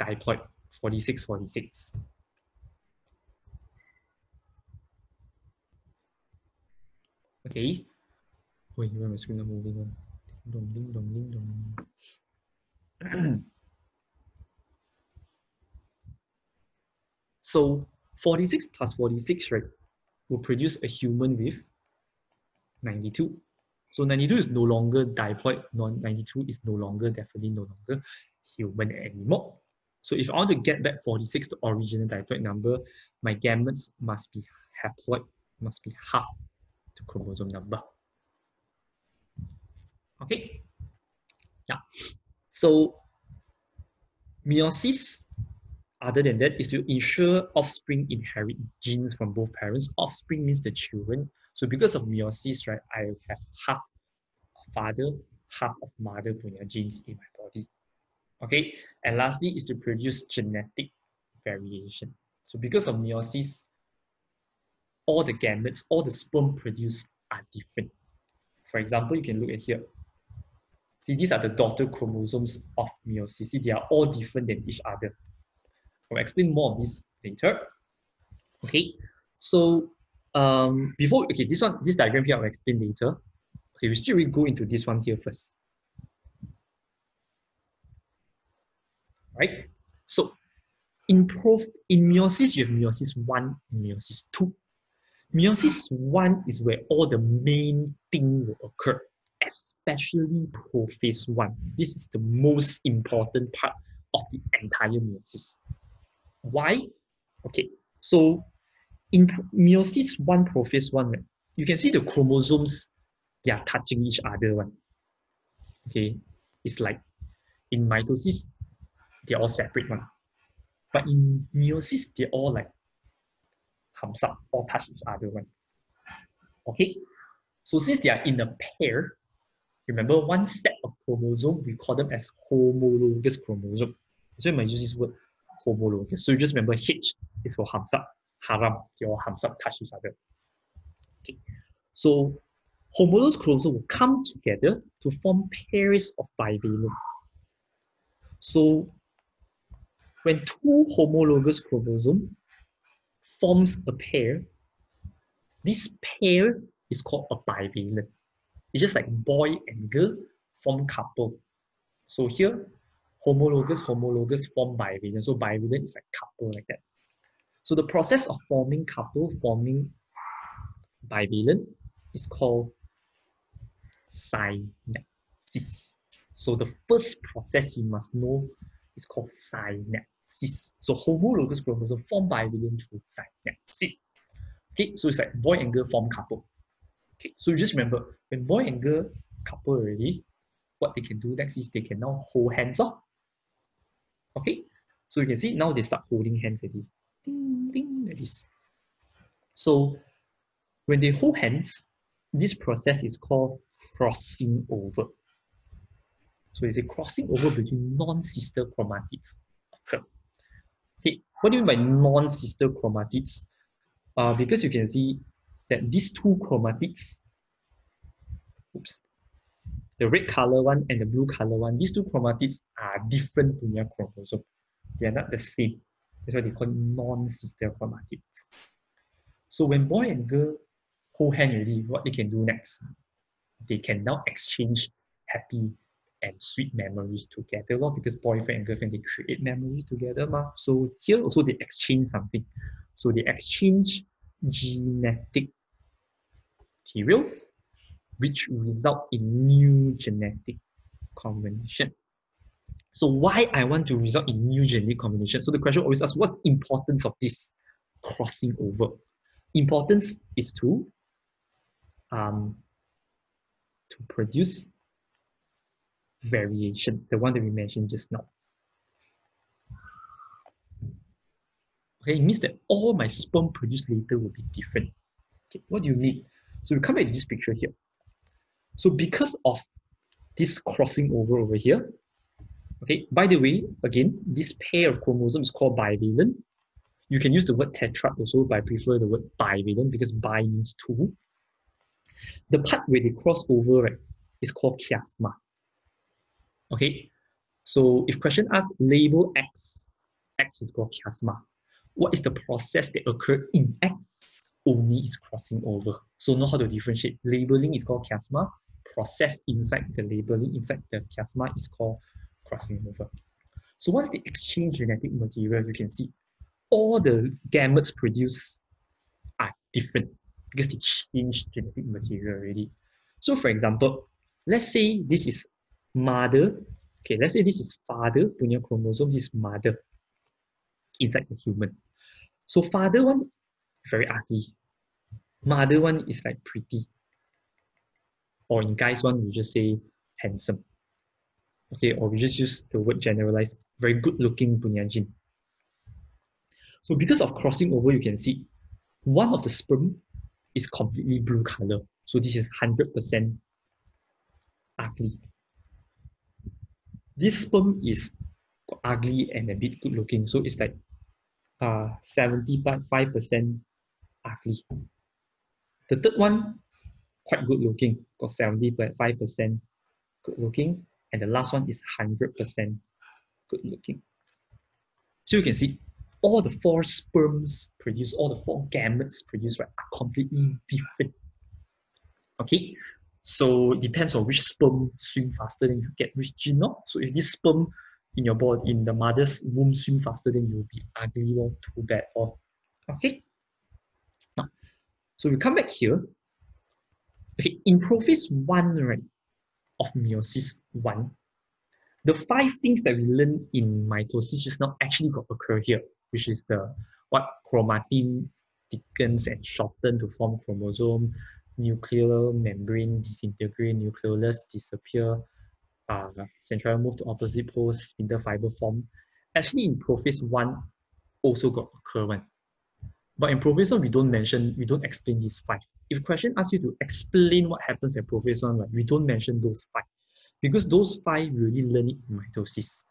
diploid, 46, 46. Okay. Wait, where my screen up moving on? Dong, ding, dong, ding, dong. So 46 plus 46, right, will produce a human with 92. So 92 is no longer diploid, 92 is definitely no longer human anymore. So if I want to get back 46 to original diploid number, my gametes must be haploid, must be half the chromosome number. Okay. Yeah. So meiosis, other than that, is to ensure offspring inherit genes from both parents. Offspring means the children. So because of meiosis, right, I have half of father, half of mother punya genes in my body. Okay, and lastly is to produce genetic variation. So because of meiosis, all the gametes, all the sperm produced are different. For example, you can look at here. See, these are the daughter chromosomes of meiosis. See, they are all different than each other. I'll explain more of this later. Okay, so this diagram here I'll explain later. Okay, we still will go into this one here first. Right? So in meiosis, you have meiosis 1 and meiosis 2. Meiosis 1 is where all the main thing will occur, especially prophase 1. This is the most important part of the entire meiosis. Why? Okay, so in meiosis 1, prophase 1, right, you can see the chromosomes, they are touching each other. One. Okay, it's like in mitosis, they're all separate one. But in meiosis, they're all like thumbs up, all touch each other one. Okay, so since they are in a pair, remember one set of chromosome, we call them as homologous chromosome. That's why I use this word homologous. So you just remember H is for thumbs up, haram, they all thumbs up, touch each other. Okay, so homologous chromosomes will come together to form pairs of bivalent. So when two homologous chromosomes forms a pair, this pair is called a bivalent. It's just like boy and girl form couple. So here, homologous form bivalent. So bivalent is like couple like that. So the process of forming couple, forming bivalent is called synapsis. So the first process you must know is called synapsis. So homologous chromosome form bivalent through synapsis. Okay, so it's like boy and girl form couple. Okay, so you just remember when boy and girl couple already, what they can do next is they can now hold hands off. Okay, so you can see now they start holding hands already. Ding, ding, like this. So when they hold hands, this process is called crossing over. So it's a crossing over between non-sister chromatids. Okay, what do you mean by non-sister chromatids? Because you can see that these two chromatids, the red color one and the blue color one, these two chromatids are different punya chromosome. They are not the same. That's why they call non-sister chromatids. So when boy and girl hold hand already, what they can do next? They can now exchange happy and sweet memories together, because boyfriend and girlfriend, they create memories together. So here also they exchange something. So they exchange genetic materials, which result in new genetic combination. So why I want to result in new genetic combination? So the question always asks, what's the importance of this crossing over? Importance is to produce variation, the one that we mentioned just now. Okay, it means that all my sperm produced later will be different. Okay, what do you need? So we come back to this picture here. So because of this crossing over here, okay, by the way, again, this pair of chromosomes is called bivalent. You can use the word tetrad also, but I prefer the word bivalent because bi means two. The part where they cross over, right, is called chiasma. Okay, so if question asks label X, X is called chiasma. What is the process that occurred in X? Only is crossing over. So know how to differentiate. Labeling is called chiasma. Process inside the labeling, inside the chiasma is called crossing over. So once they exchange genetic material, you can see all the gametes produced are different because they change genetic material already. So for example, let's say this is mother. Okay, let's say this is father punya chromosome, this is mother inside the human. So father one, very ugly. Mother one is like pretty. Or in guys one, we just say handsome. Okay, or we just use the word generalized, very good looking punya gene. So because of crossing over, you can see one of the sperm is completely blue color. So this is 100% ugly. This sperm is ugly and a bit good looking. So it's like 75% ugly. The third one, quite good looking, got 70.5% good looking. And the last one is 100% good looking. So you can see all the four sperms produced, all the four gametes produced, right, are completely different. Okay, so it depends on which sperm swim faster, then you get which gene. So if this sperm in your body, in the mother's womb swim faster, then you'll be ugly or too bad. Or okay. Now, so we come back here. Okay, in Prophase 1, right, of Meiosis 1, the 5 things that we learned in mitosis just now actually got occur here, which is the what chromatin thickens and shorten to form chromosome, nuclear membrane disintegrate, nucleolus disappear, central move to opposite poles, spindle fiber form. Actually, in Prophase 1 also got occur one. But in Prophase 1, we don't explain these 5. If a question asks you to explain what happens in Prophase 1, right, we don't mention those 5. Because those 5 we really learn it in mitosis.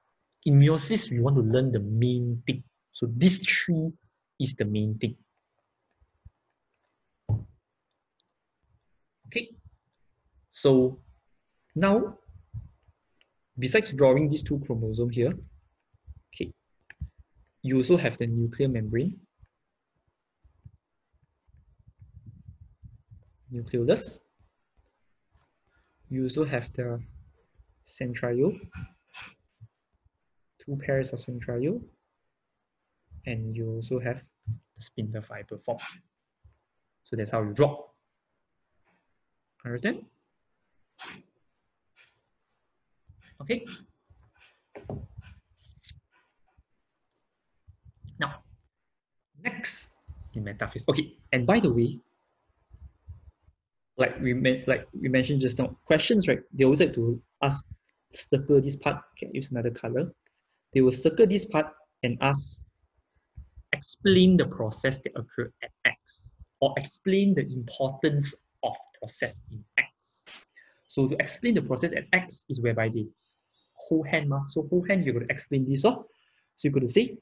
In meiosis, we want to learn the main thing. So these 3 is the main thing. Okay. So now, besides drawing these 2 chromosomes here, okay, you also have the nuclear membrane, nucleolus. You also have the centriole, 2 pairs of centriole, and you also have the spindle fiber form. So that's how you draw. Understand? Okay. Now, next in metaphase. Okay, and by the way, like we mentioned just now, questions, right? They always like to ask, circle this part. Can use another color. They will circle this part and ask, explain the process that occurred at X, or explain the importance of process in X. So to explain the process at X is whereby they hold hand. So hold hand, you're going to explain this. So you're going to say,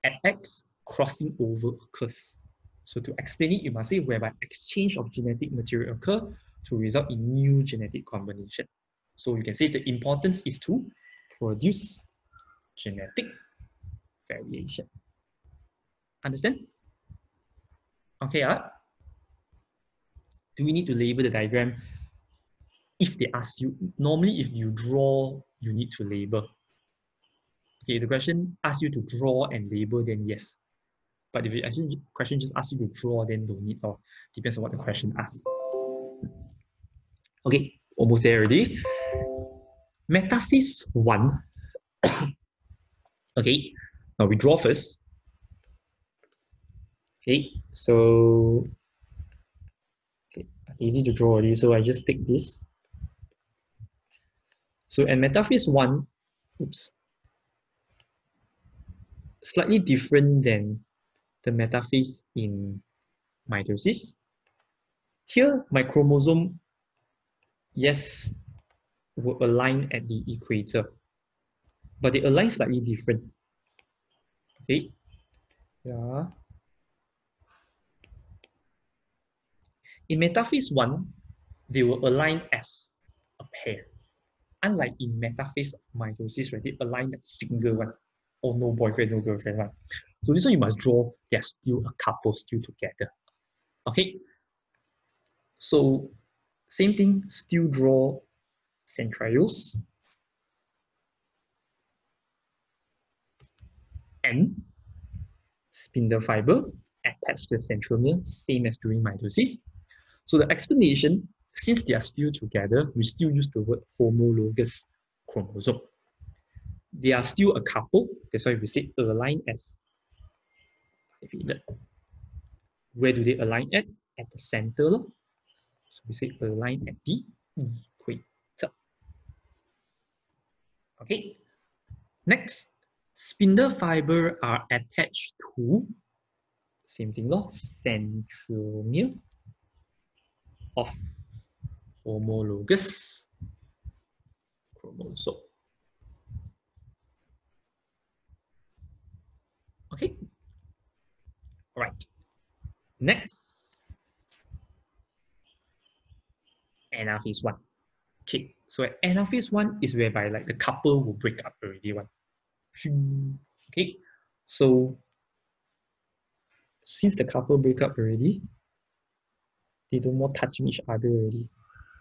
at X, crossing over occurs. So to explain it, you must say whereby exchange of genetic material occur to result in new genetic combination. So you can say the importance is to produce genetic variation. Understand? Okay, do we need to label the diagram? If they ask you, normally if you draw, you need to label. Okay, if the question asks you to draw and label, then yes. But if the question just asks you to draw, then don't need, or depends on what the question asks. Okay, almost there already. Metaphase 1 Okay, now we draw first. Okay, so okay, easy to draw already, so I just take this. So in metaphase 1, oops, slightly different than the metaphase in mitosis. Here, my chromosome, yes, will align at the equator, but they align slightly different. Okay, yeah. In metaphase 1, they will align as a pair. Unlike in metaphase of mitosis, right, they align as single one, or no boyfriend, no girlfriend one. So this one you must draw, they're still a couple, still together. Okay, so same thing, still draw centrioles and spindle fiber attached to the centromere, same as during mitosis. So the explanation, since they are still together, we still use the word homologous chromosome. They are still a couple, that's why we say align as divided. Where do they align at? At the center. So we say align at the equator. Okay. Next, spindle fiber are attached to, same thing, centromere of homologous chromosome. Okay. All right. Next, anaphase 1. Okay, so anaphase 1 is whereby like the couple will break up already. Okay, so since the couple break up already, they don't more touching each other already.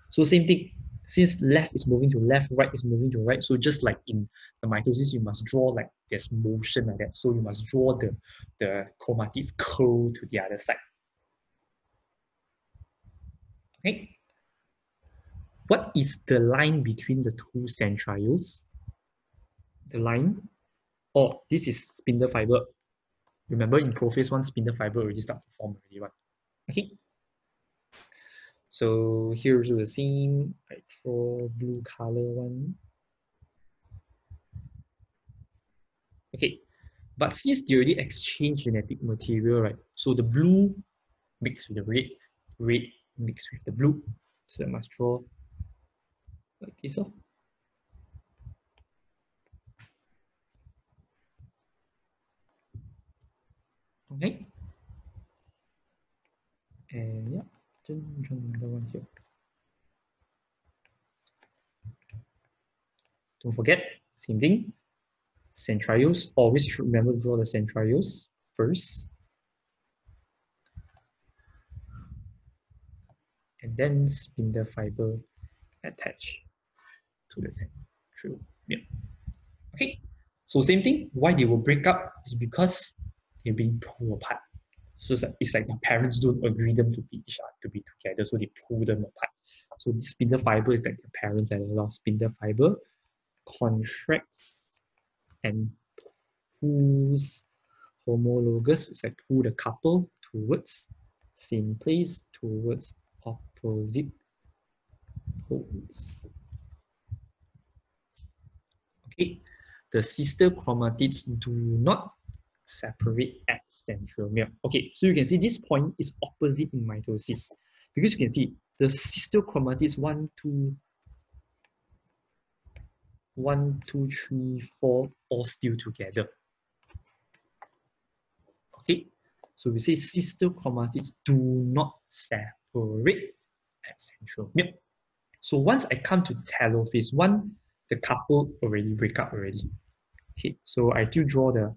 So same thing, since left is moving to left, right is moving to right. So just like in the mitosis, you must draw like there's motion like that. So you must draw the chromatids curl to the other side. Okay. What is the line between the two centrioles? The line, oh, this is spindle fiber. Remember in Prophase 1, spindle fiber already start to form already, right? Okay. So here's the same. I draw blue color one. Okay. But since they already exchange genetic material, right? So the blue mixed with the red, red mixed with the blue. So I must draw like this. Okay. And yeah, another one here. Don't forget, same thing. Centrioles, always remember to draw the centrioles first. And then spindle fiber attached to the centriole. Yeah. Okay. So same thing, why they will break up is because they're being pulled apart. So it's like their parents don't agree them to be together, so they pull them apart. So this spindle fiber is like the parents and a lot of spindle fiber contracts and pulls homologous, it's like pull the couple towards same place, towards opposite poles. Okay, the sister chromatids do not separate at centromere. Okay, so you can see this point is opposite in mitosis because you can see the sister chromatids 1, 2, 1, 2, 3, 4 all still together. Okay, so we say sister chromatids do not separate at centromere. So once I come to telophase 1, the couple already break up already. Okay, so I still draw the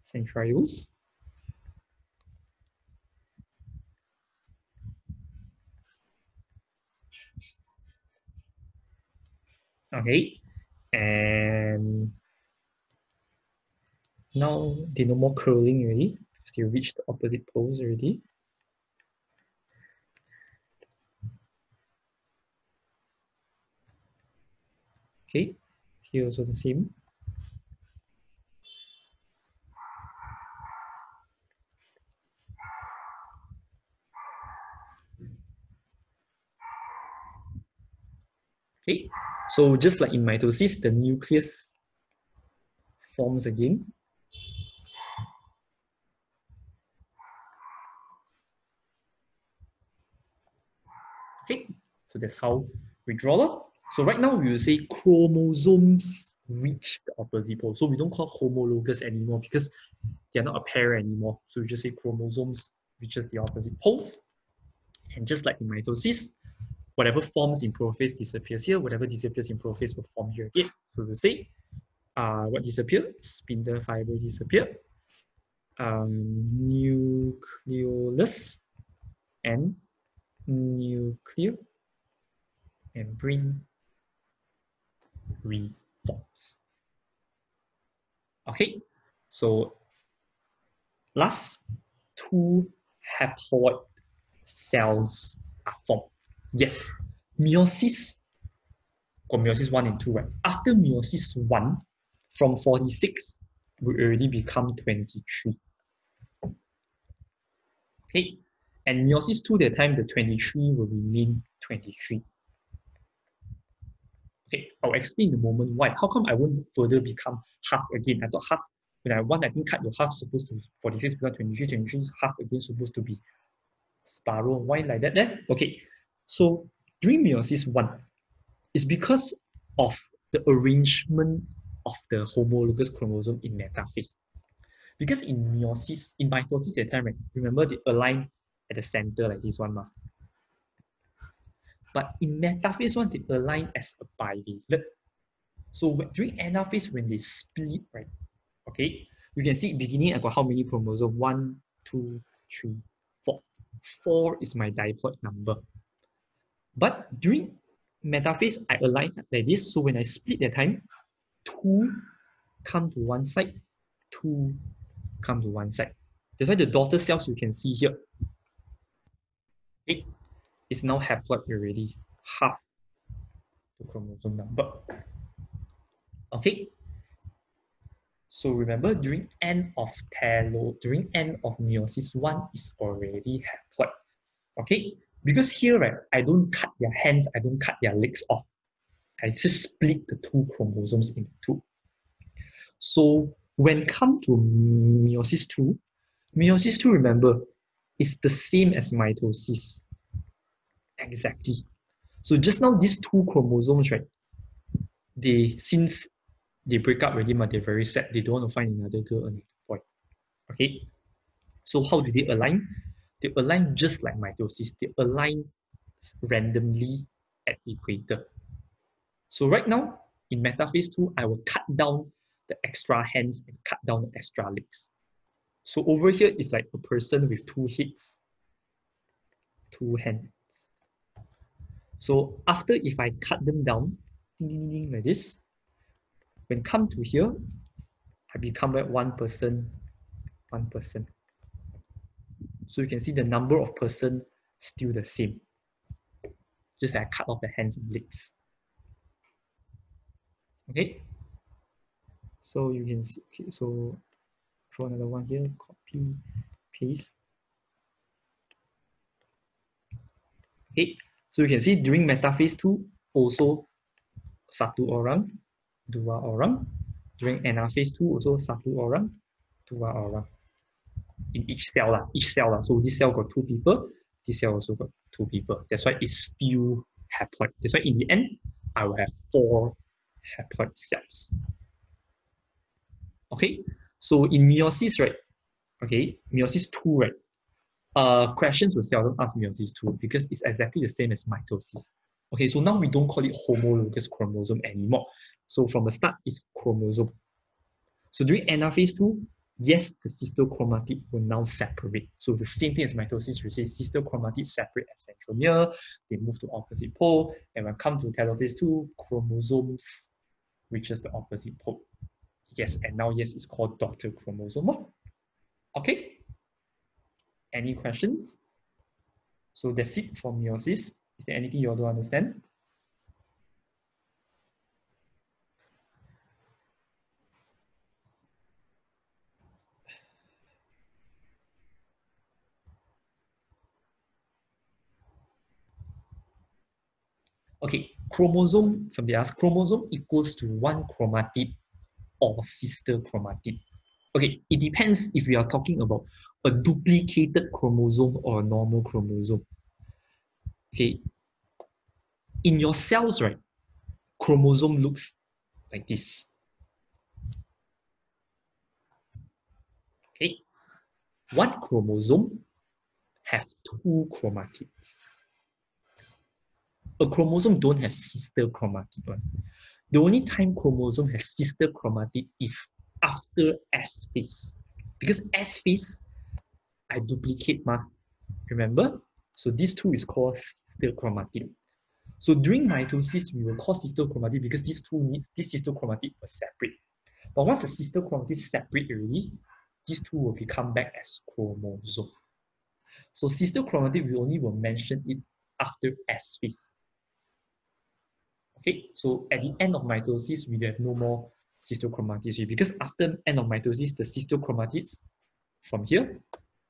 centrioles. Okay, and now they no more curling already because they reached the opposite poles already. Okay, Here also the same. Okay, so just like in mitosis, the nucleus forms again. Okay, so that's how we draw it. So right now we will say chromosomes reach the opposite pole. So we don't call homologous anymore because they're not a pair anymore. So we just say chromosomes reaches the opposite poles. And just like in mitosis, whatever forms in prophase disappears here, whatever disappears in prophase will form here again. So we'll say what disappeared? Spindle fiber disappeared. Nucleolus and nuclear membrane reforms. Okay, so last, two haploid cells are formed. Yes, meiosis, got meiosis 1 and 2, right? After meiosis 1, from 46, we already become 23. Okay, and meiosis 2, that time the 23 will remain 23. Okay, I'll explain in a moment why. How come I won't further become half again? I thought half, when I want, I think cut your half supposed to be 46 become 23, 23 half again supposed to be spiral. Why like that then? Okay, so during meiosis 1, it's because of the arrangement of the homologous chromosome in metaphase. Because in meiosis, in mitosis at the time, right, remember they align at the center like this one. But in metaphase 1, they align as a bivalent. So during anaphase, when they split, right, okay, you can see beginning I got how many chromosomes? 1, 2, 3, 4. 4 is my diploid number. But during metaphase, I align like this. So when I split that time, 2 come to one side, 2 come to one side. That's why the daughter cells you can see here, it is now haploid already, half the chromosome number. Okay. So remember, during end of meiosis 1 is already haploid. Okay, because here, right, I don't cut their hands, I don't cut their legs off. I just split the 2 chromosomes into 2. So when come to meiosis 2, remember, is the same as mitosis. Exactly. So just now these 2 chromosomes, right, since they break up already, but they're very sad, they don't want to find another girl or another boy. Okay, so how do they align? They align just like mitosis. They align randomly at equator. So right now, in metaphase 2, I will cut down the extra hands and cut down the extra legs. So over here is like a person with 2 heads, 2 hands. So after, if I cut them down, ding, ding, ding, like this, when come to here, I become like 1 person, 1 person. So you can see the number of person still the same. Just like I cut off the hands and legs. Okay. So you can see, okay, so draw another one here, copy, paste. Okay, so you can see during metaphase 2, also satu orang, dua orang. During anaphase 2, also satu orang, dua orang. In each cell. So this cell got 2 people, this cell also got 2 people. That's why it's still haploid. That's why in the end, I will have 4 haploid cells. Okay, so in meiosis, right? Okay, meiosis 2, right? Questions will seldom ask meiosis 2 because it's exactly the same as mitosis. Okay, so now we don't call it homologous chromosome anymore. So from the start, it's chromosome. So during anaphase 2, yes, the sister chromatid will now separate. So the same thing as mitosis, we say sister chromatid separate at centromere, they move to opposite pole, and when come to telophase 2, chromosomes reaches the opposite pole. Yes, and now yes, it's called daughter chromosome. Okay. Any questions? So that's it for meiosis. Is there anything you all don't understand? Okay, chromosome, somebody asked, chromosome equals to one chromatid or sister chromatid. Okay, it depends if we are talking about a duplicated chromosome or a normal chromosome. Okay, in your cells, right, chromosome looks like this. Okay, one chromosome have two chromatids. A chromosome don't have sister chromatid one. The only time chromosome has sister chromatid is after S phase. Because S phase, I duplicate ma. Remember? So these two is called sister chromatid. So during mitosis, we will call sister chromatid because this sister chromatid was separate. But once the sister chromatid separate already, these two will become back as chromosome. So sister chromatid, we only will mention it after S phase. Okay, so at the end of mitosis, we have no more sister chromatids because after end of mitosis, the sister chromatids from here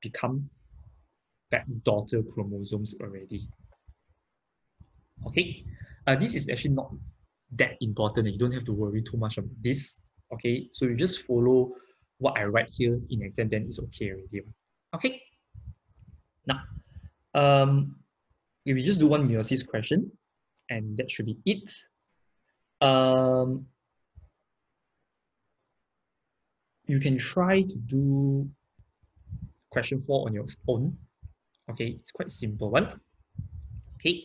become back daughter chromosomes already. Okay, this is actually not that important. You don't have to worry too much about this. Okay, so you just follow what I write here in exam, then it's okay already. Okay, now if we just do one meiosis question, and that should be it. You can try to do question 4 on your own. Okay, it's quite simple one. Okay,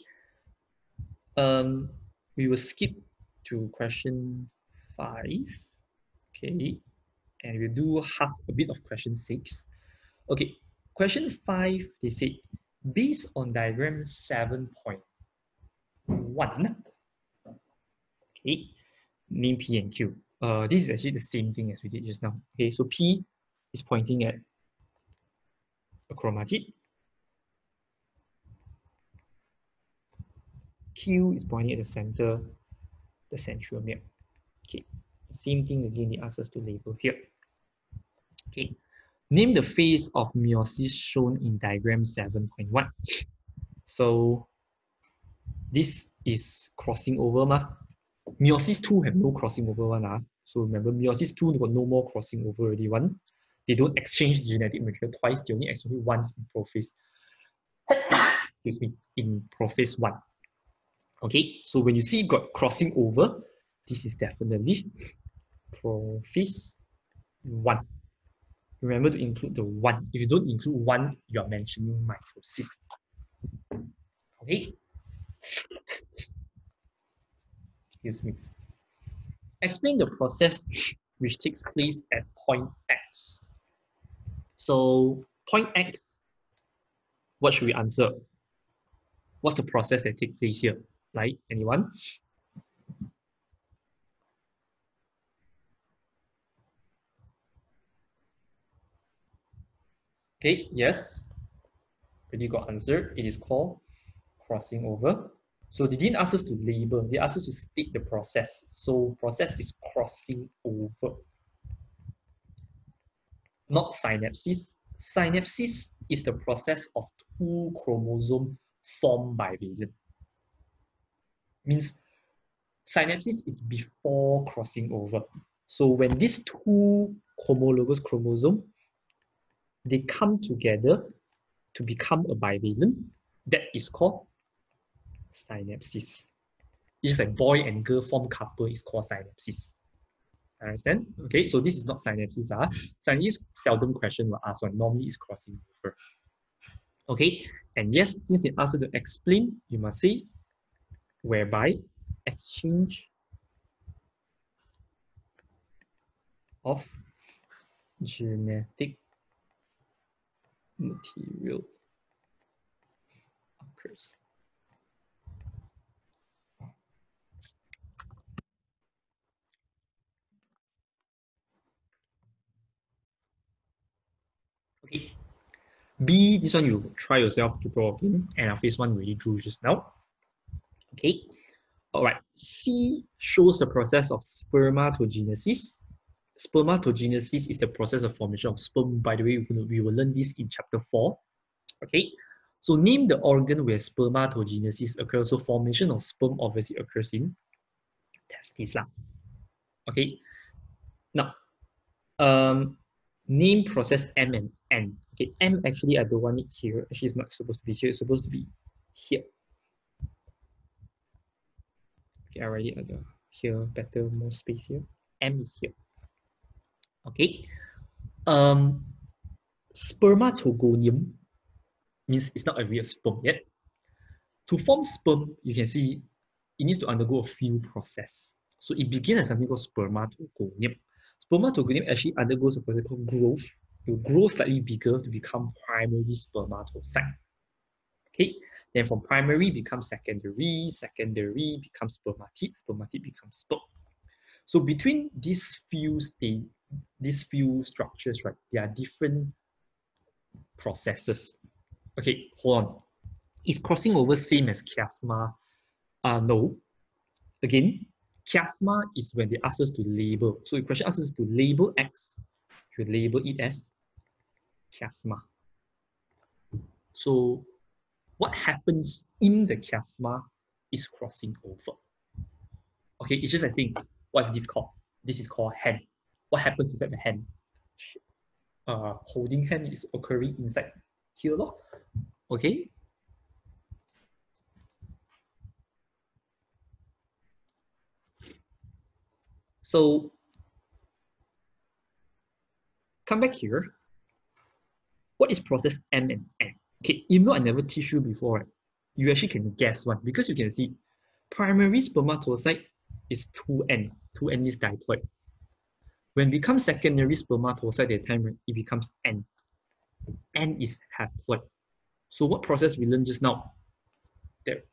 we will skip to question 5. Okay, and we'll do a bit of question 6. Okay, question 5, they say, based on diagram 7.1, okay, name P and Q. This is actually the same thing as we did just now. Okay, so P is pointing at a chromatid. Q is pointing at the center, the centromere. Okay, same thing again, they ask us to label here. Okay, name the phase of meiosis shown in diagram 7.1. So this is crossing over ma. Meiosis 2 have no crossing over one. So remember, meiosis 2 got no more crossing over already one. They don't exchange genetic material twice, they only exchange once in prophase. Excuse me, in prophase 1. Okay, so when you see got crossing over, this is definitely prophase 1. Remember to include the 1. If you don't include 1, you are mentioning mitosis. Okay? Excuse me. Explain the process which takes place at point X. So, point X, what should we answer? What's the process that takes place here? Like, anyone? Okay, yes. Already got answered. It is called crossing over. So they didn't ask us to label, they asked us to state the process. So process is crossing over, not synapsis. Synapsis is the process of two chromosomes formed bivalent. Means synapsis is before crossing over. So when these two homologous chromosomes, they come together to become a bivalent, that is called synapsis. It's like boy and girl form couple is called synapsis. Understand? Okay, so this is not synapsis. Synapsis seldom question will ask one. Normally it's crossing over. Okay, and yes, since they ask you to explain, you must say whereby exchange of genetic material occurs. Okay. B, this one you try yourself to draw again, and our phase 1 already drew just now. Okay. All right. C shows the process of spermatogenesis. Spermatogenesis is the process of formation of sperm. By the way, we will learn this in chapter 4. Okay. So name the organ where spermatogenesis occurs. So formation of sperm obviously occurs in testes. Okay. Now, name process M and N. Okay, M actually I don't want it here. Actually, it's not supposed to be here. It's supposed to be here. Okay, I write it here. Better, more space here. M is here. Okay. Spermatogonium means it's not a real sperm yet. To form sperm, you can see it needs to undergo a few processes. So it begins as something called spermatogonium. Spermatogonium actually undergoes a process called growth. It will grow slightly bigger to become primary spermatocyte. Okay, then from primary becomes secondary, secondary becomes spermatid, spermatid becomes sperm. So between these few structures, right, there are different processes. Okay, hold on. Is crossing over same as chiasma? No. Again, chiasma is when they ask us to label. So the question asks us to label X, you label it as chiasma. So what happens in the chiasma is crossing over. Okay, it's just like saying, what's this called? This is called hand. What happens inside the hand? Holding hand is occurring inside here. Okay. So come back here. What is process M and N? Okay, even though I never teach you before, right, you actually can guess one because you can see primary spermatocyte is 2N. 2N is diploid. When it becomes secondary spermatocyte at the time, right, it becomes N. N is haploid. So what process we learned just now? That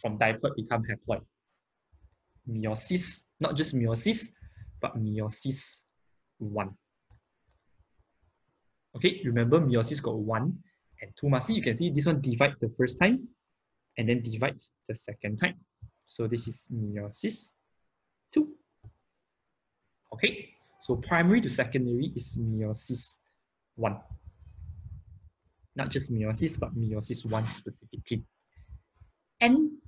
from diploid become haploid. Meiosis, not just meiosis, but meiosis 1. Okay, remember meiosis got 1 and 2 must see. You can see this one divide the first time and then divides the second time. So this is meiosis 2. Okay, so primary to secondary is meiosis 1. Not just meiosis, but meiosis 1 specifically. N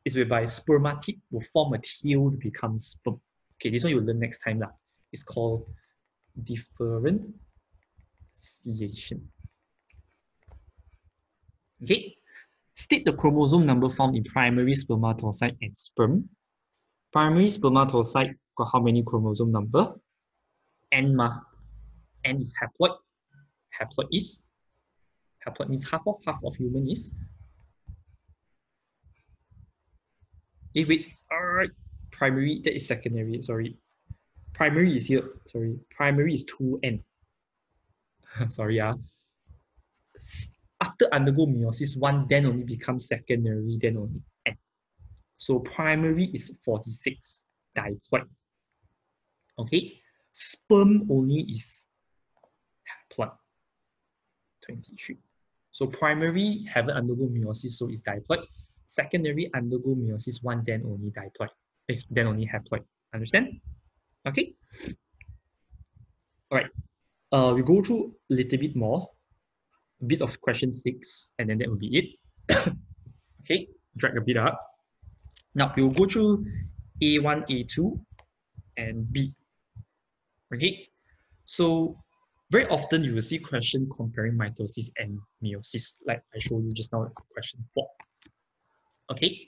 is whereby spermatid will form a tail to become sperm. Okay, this one you'll learn next time. It's called differentiation. Okay, state the chromosome number found in primary spermatocyte and sperm. Primary spermatocyte got how many chromosome number? N ma. N is haploid. Haploid means half of human is. Wait, alright. Primary, that is secondary, sorry. Primary is here, sorry. Primary is 2N. Sorry, after undergo meiosis 1, then only becomes secondary, then only N. So primary is 46 diploid. Okay, sperm only is haploid 23. So primary haven't undergo meiosis, so it's diploid. Secondary undergo meiosis 1, then only diploid. Then only haploid. Understand? Okay. All right. We go through a little bit more, a bit of question 6, and then that will be it. Okay, drag a bit up. Now we will go through A1, A2, and B. Okay, so very often you will see question comparing mitosis and meiosis, like I showed you just now in question 4. Okay,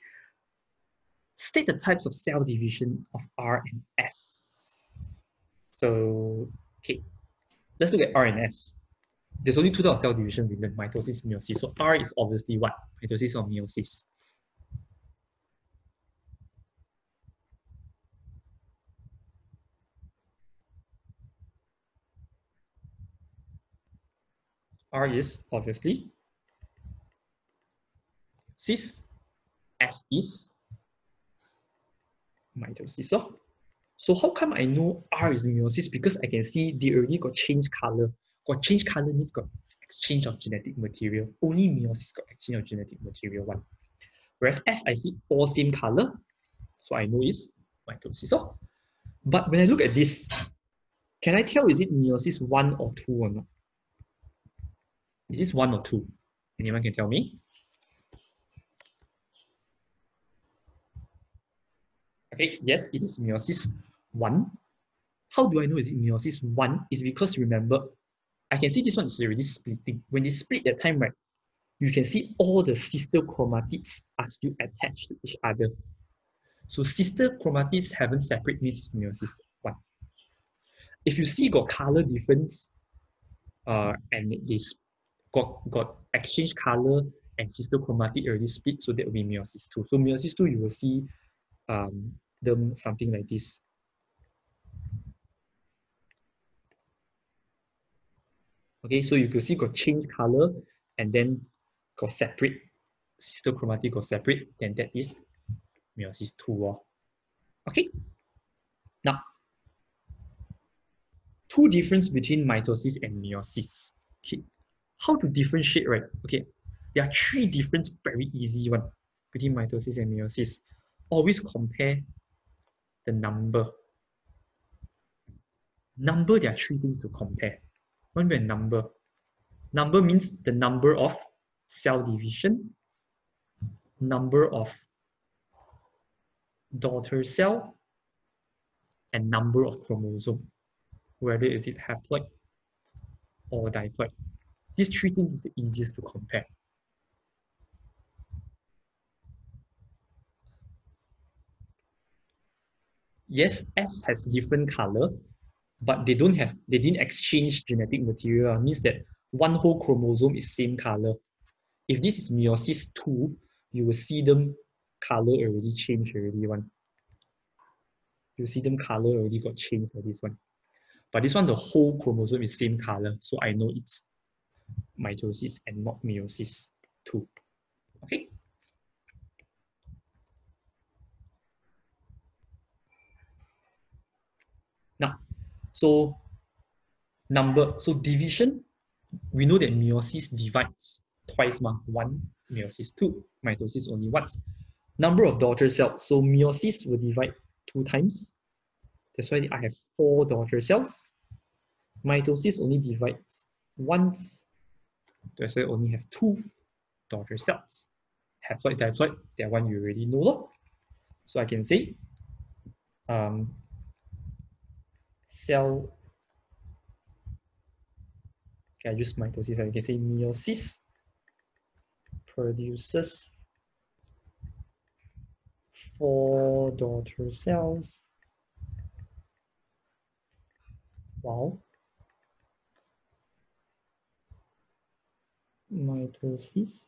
state the types of cell division of R and S. So, okay, let's look at R and S. There's only 2 types of cell division we learn, mitosis, meiosis. So R is obviously what? Mitosis or meiosis. R is obviously cis, S is mitosis. So how come I know R is meiosis? Because I can see they already got changed color. Got changed color means got exchange of genetic material. Only meiosis got exchange of genetic material 1. Whereas S, I see all same color. So I know it's mitosis. But when I look at this, can I tell is it meiosis 1 or 2 or not? Is this 1 or 2? Anyone can tell me? Okay, yes, it is meiosis 1. How do I know is it meiosis 1? Is because remember, I can see this one is already splitting. When they split that time, right, you can see all the sister chromatids are still attached to each other. So sister chromatids haven't separated, means it's meiosis 1. If you see got color difference, and they got exchange color and sister chromatid already split, so that will be meiosis 2. So meiosis 2, you will see them something like this. Okay, so you can see got change color and then got separate, sister chromatid got separate, then that is meiosis 2. Okay, now two difference between mitosis and meiosis. Okay, how to differentiate, right? Okay, there are three difference, very easy one between mitosis and meiosis. Always compare the number. Number, there are three things to compare. One way number. Number means the number of cell division, number of daughter cell, and number of chromosome, whether is it haploid or diploid. These three things is the easiest to compare. Yes, S has different color, but they didn't exchange genetic material. Means that one whole chromosome is same color. If this is meiosis 2, you will see them color already changed already one. You see them color already got changed for this one. But this one, the whole chromosome is same color, so I know it's mitosis and not meiosis 2. Okay. Now, so division, we know that meiosis divides twice, 1, meiosis 2, mitosis only once. Number of daughter cells, so meiosis will divide 2 times. That's why I have 4 daughter cells. Mitosis only divides once. That's why I only have 2 daughter cells. Haploid, diploid, that one you already know. So I can say cell, okay, I use mitosis, I can say meiosis produces 4 daughter cells, while mitosis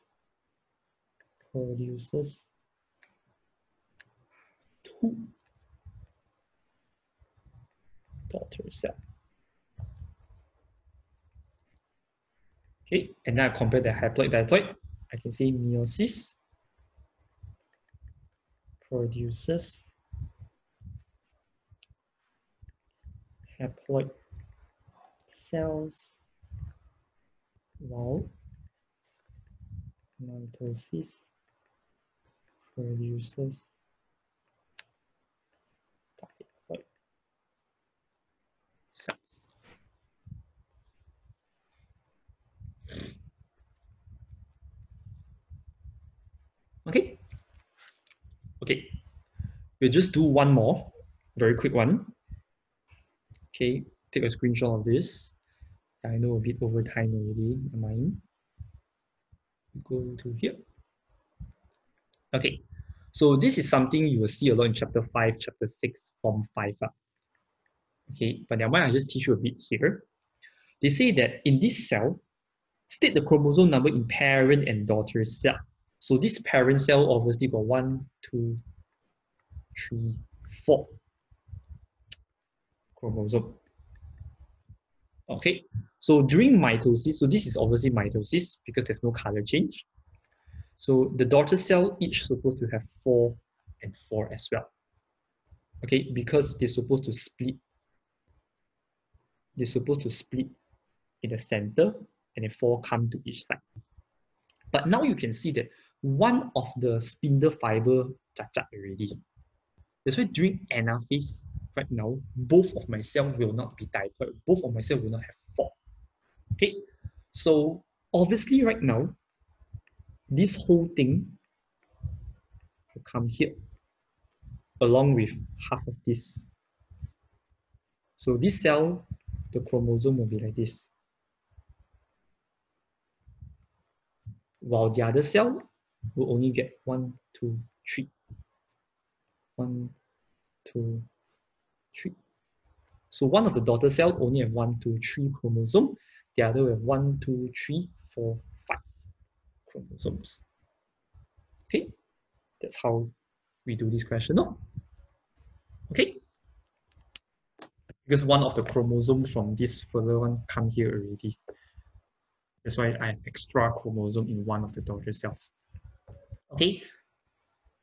produces 2 daughter cells. Okay, and now I compare the haploid, diploid. I can say meiosis produces haploid cells, while mitosis produces diploid cells. Okay. Okay. We'll just do one more, very quick one. Okay, take a screenshot of this. I know a bit over time already, mine. Go to here. Okay, so this is something you will see a lot in chapter 5, chapter 6, form 5. Okay, but then I just teach you a bit here. They say that in this cell, state the chromosome number in parent and daughter cell. So this parent cell obviously got 1, 2, 3, 4 chromosome. Okay, so during mitosis, so this is obviously mitosis because there's no color change. So the daughter cell each supposed to have 4 and 4 as well. Okay, because they're supposed to split. They're supposed to split in the center and then 4 come to each side. But now you can see that one of the spindle fiber cacat already. That's why during anaphase, right now, both of my cells will not be diploid. Both of my cells will not have 4. Okay, so obviously right now, this whole thing will come here. along with half of this. So this cell, the chromosome will be like this. While the other cell will only get 1, 2, 3. 1, 2, 3. So one of the daughter cell only have 1, 2, 3 chromosome. The other will have 1, 2, 3, 4, 5 chromosomes. Okay, that's how we do this question, no? Okay, because one of the chromosomes from this further one come here already. That's why I have extra chromosome in one of the daughter cells. Okay,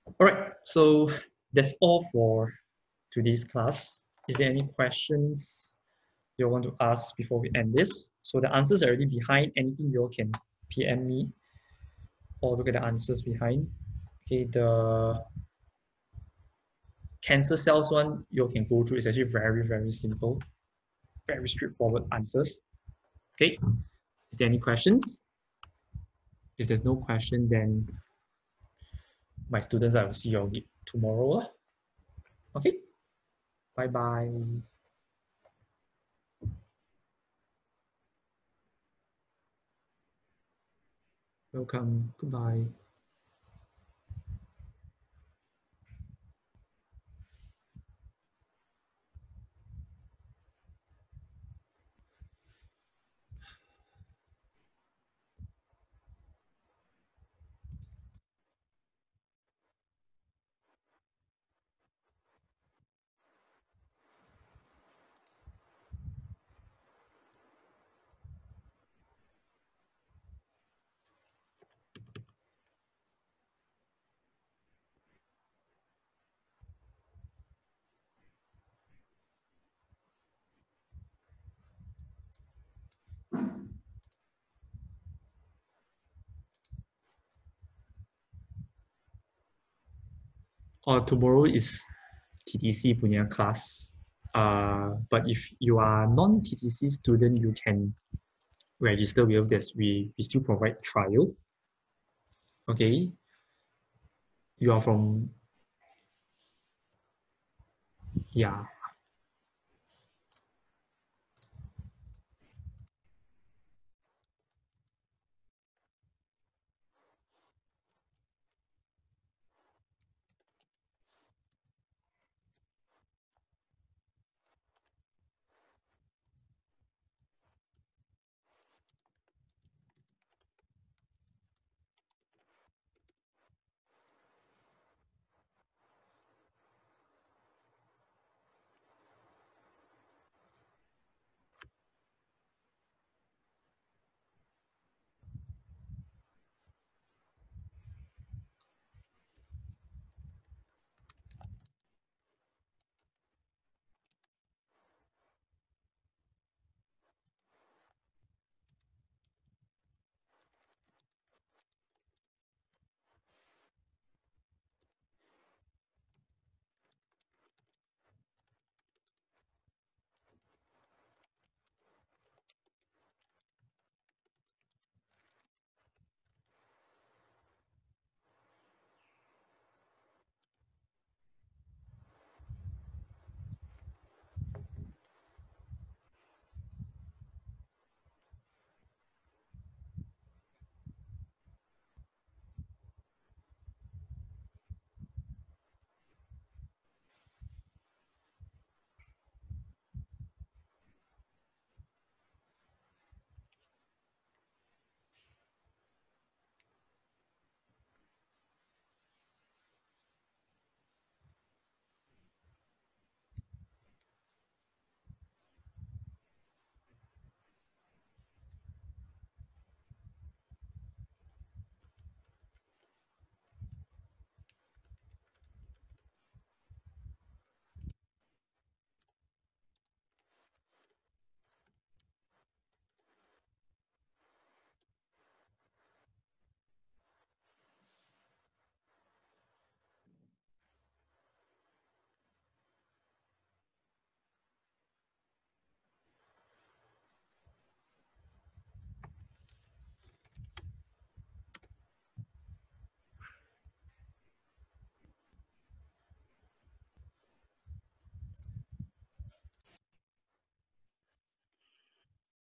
all right, so that's all for today's class. Is there any questions you want to ask before we end this? So the answers are already behind. Anything you all can PM me or look at the answers behind. Okay, the cancer cells one you can go through. It's actually very, very simple, very straightforward answers. Okay, is there any questions? If there's no question, then my students, I will see you all tomorrow. Okay, bye bye. Welcome. Goodbye. Tomorrow is TTC punya class. But if you are non-TTC student, you can register with us. We still provide trial. Okay. You are from, yeah.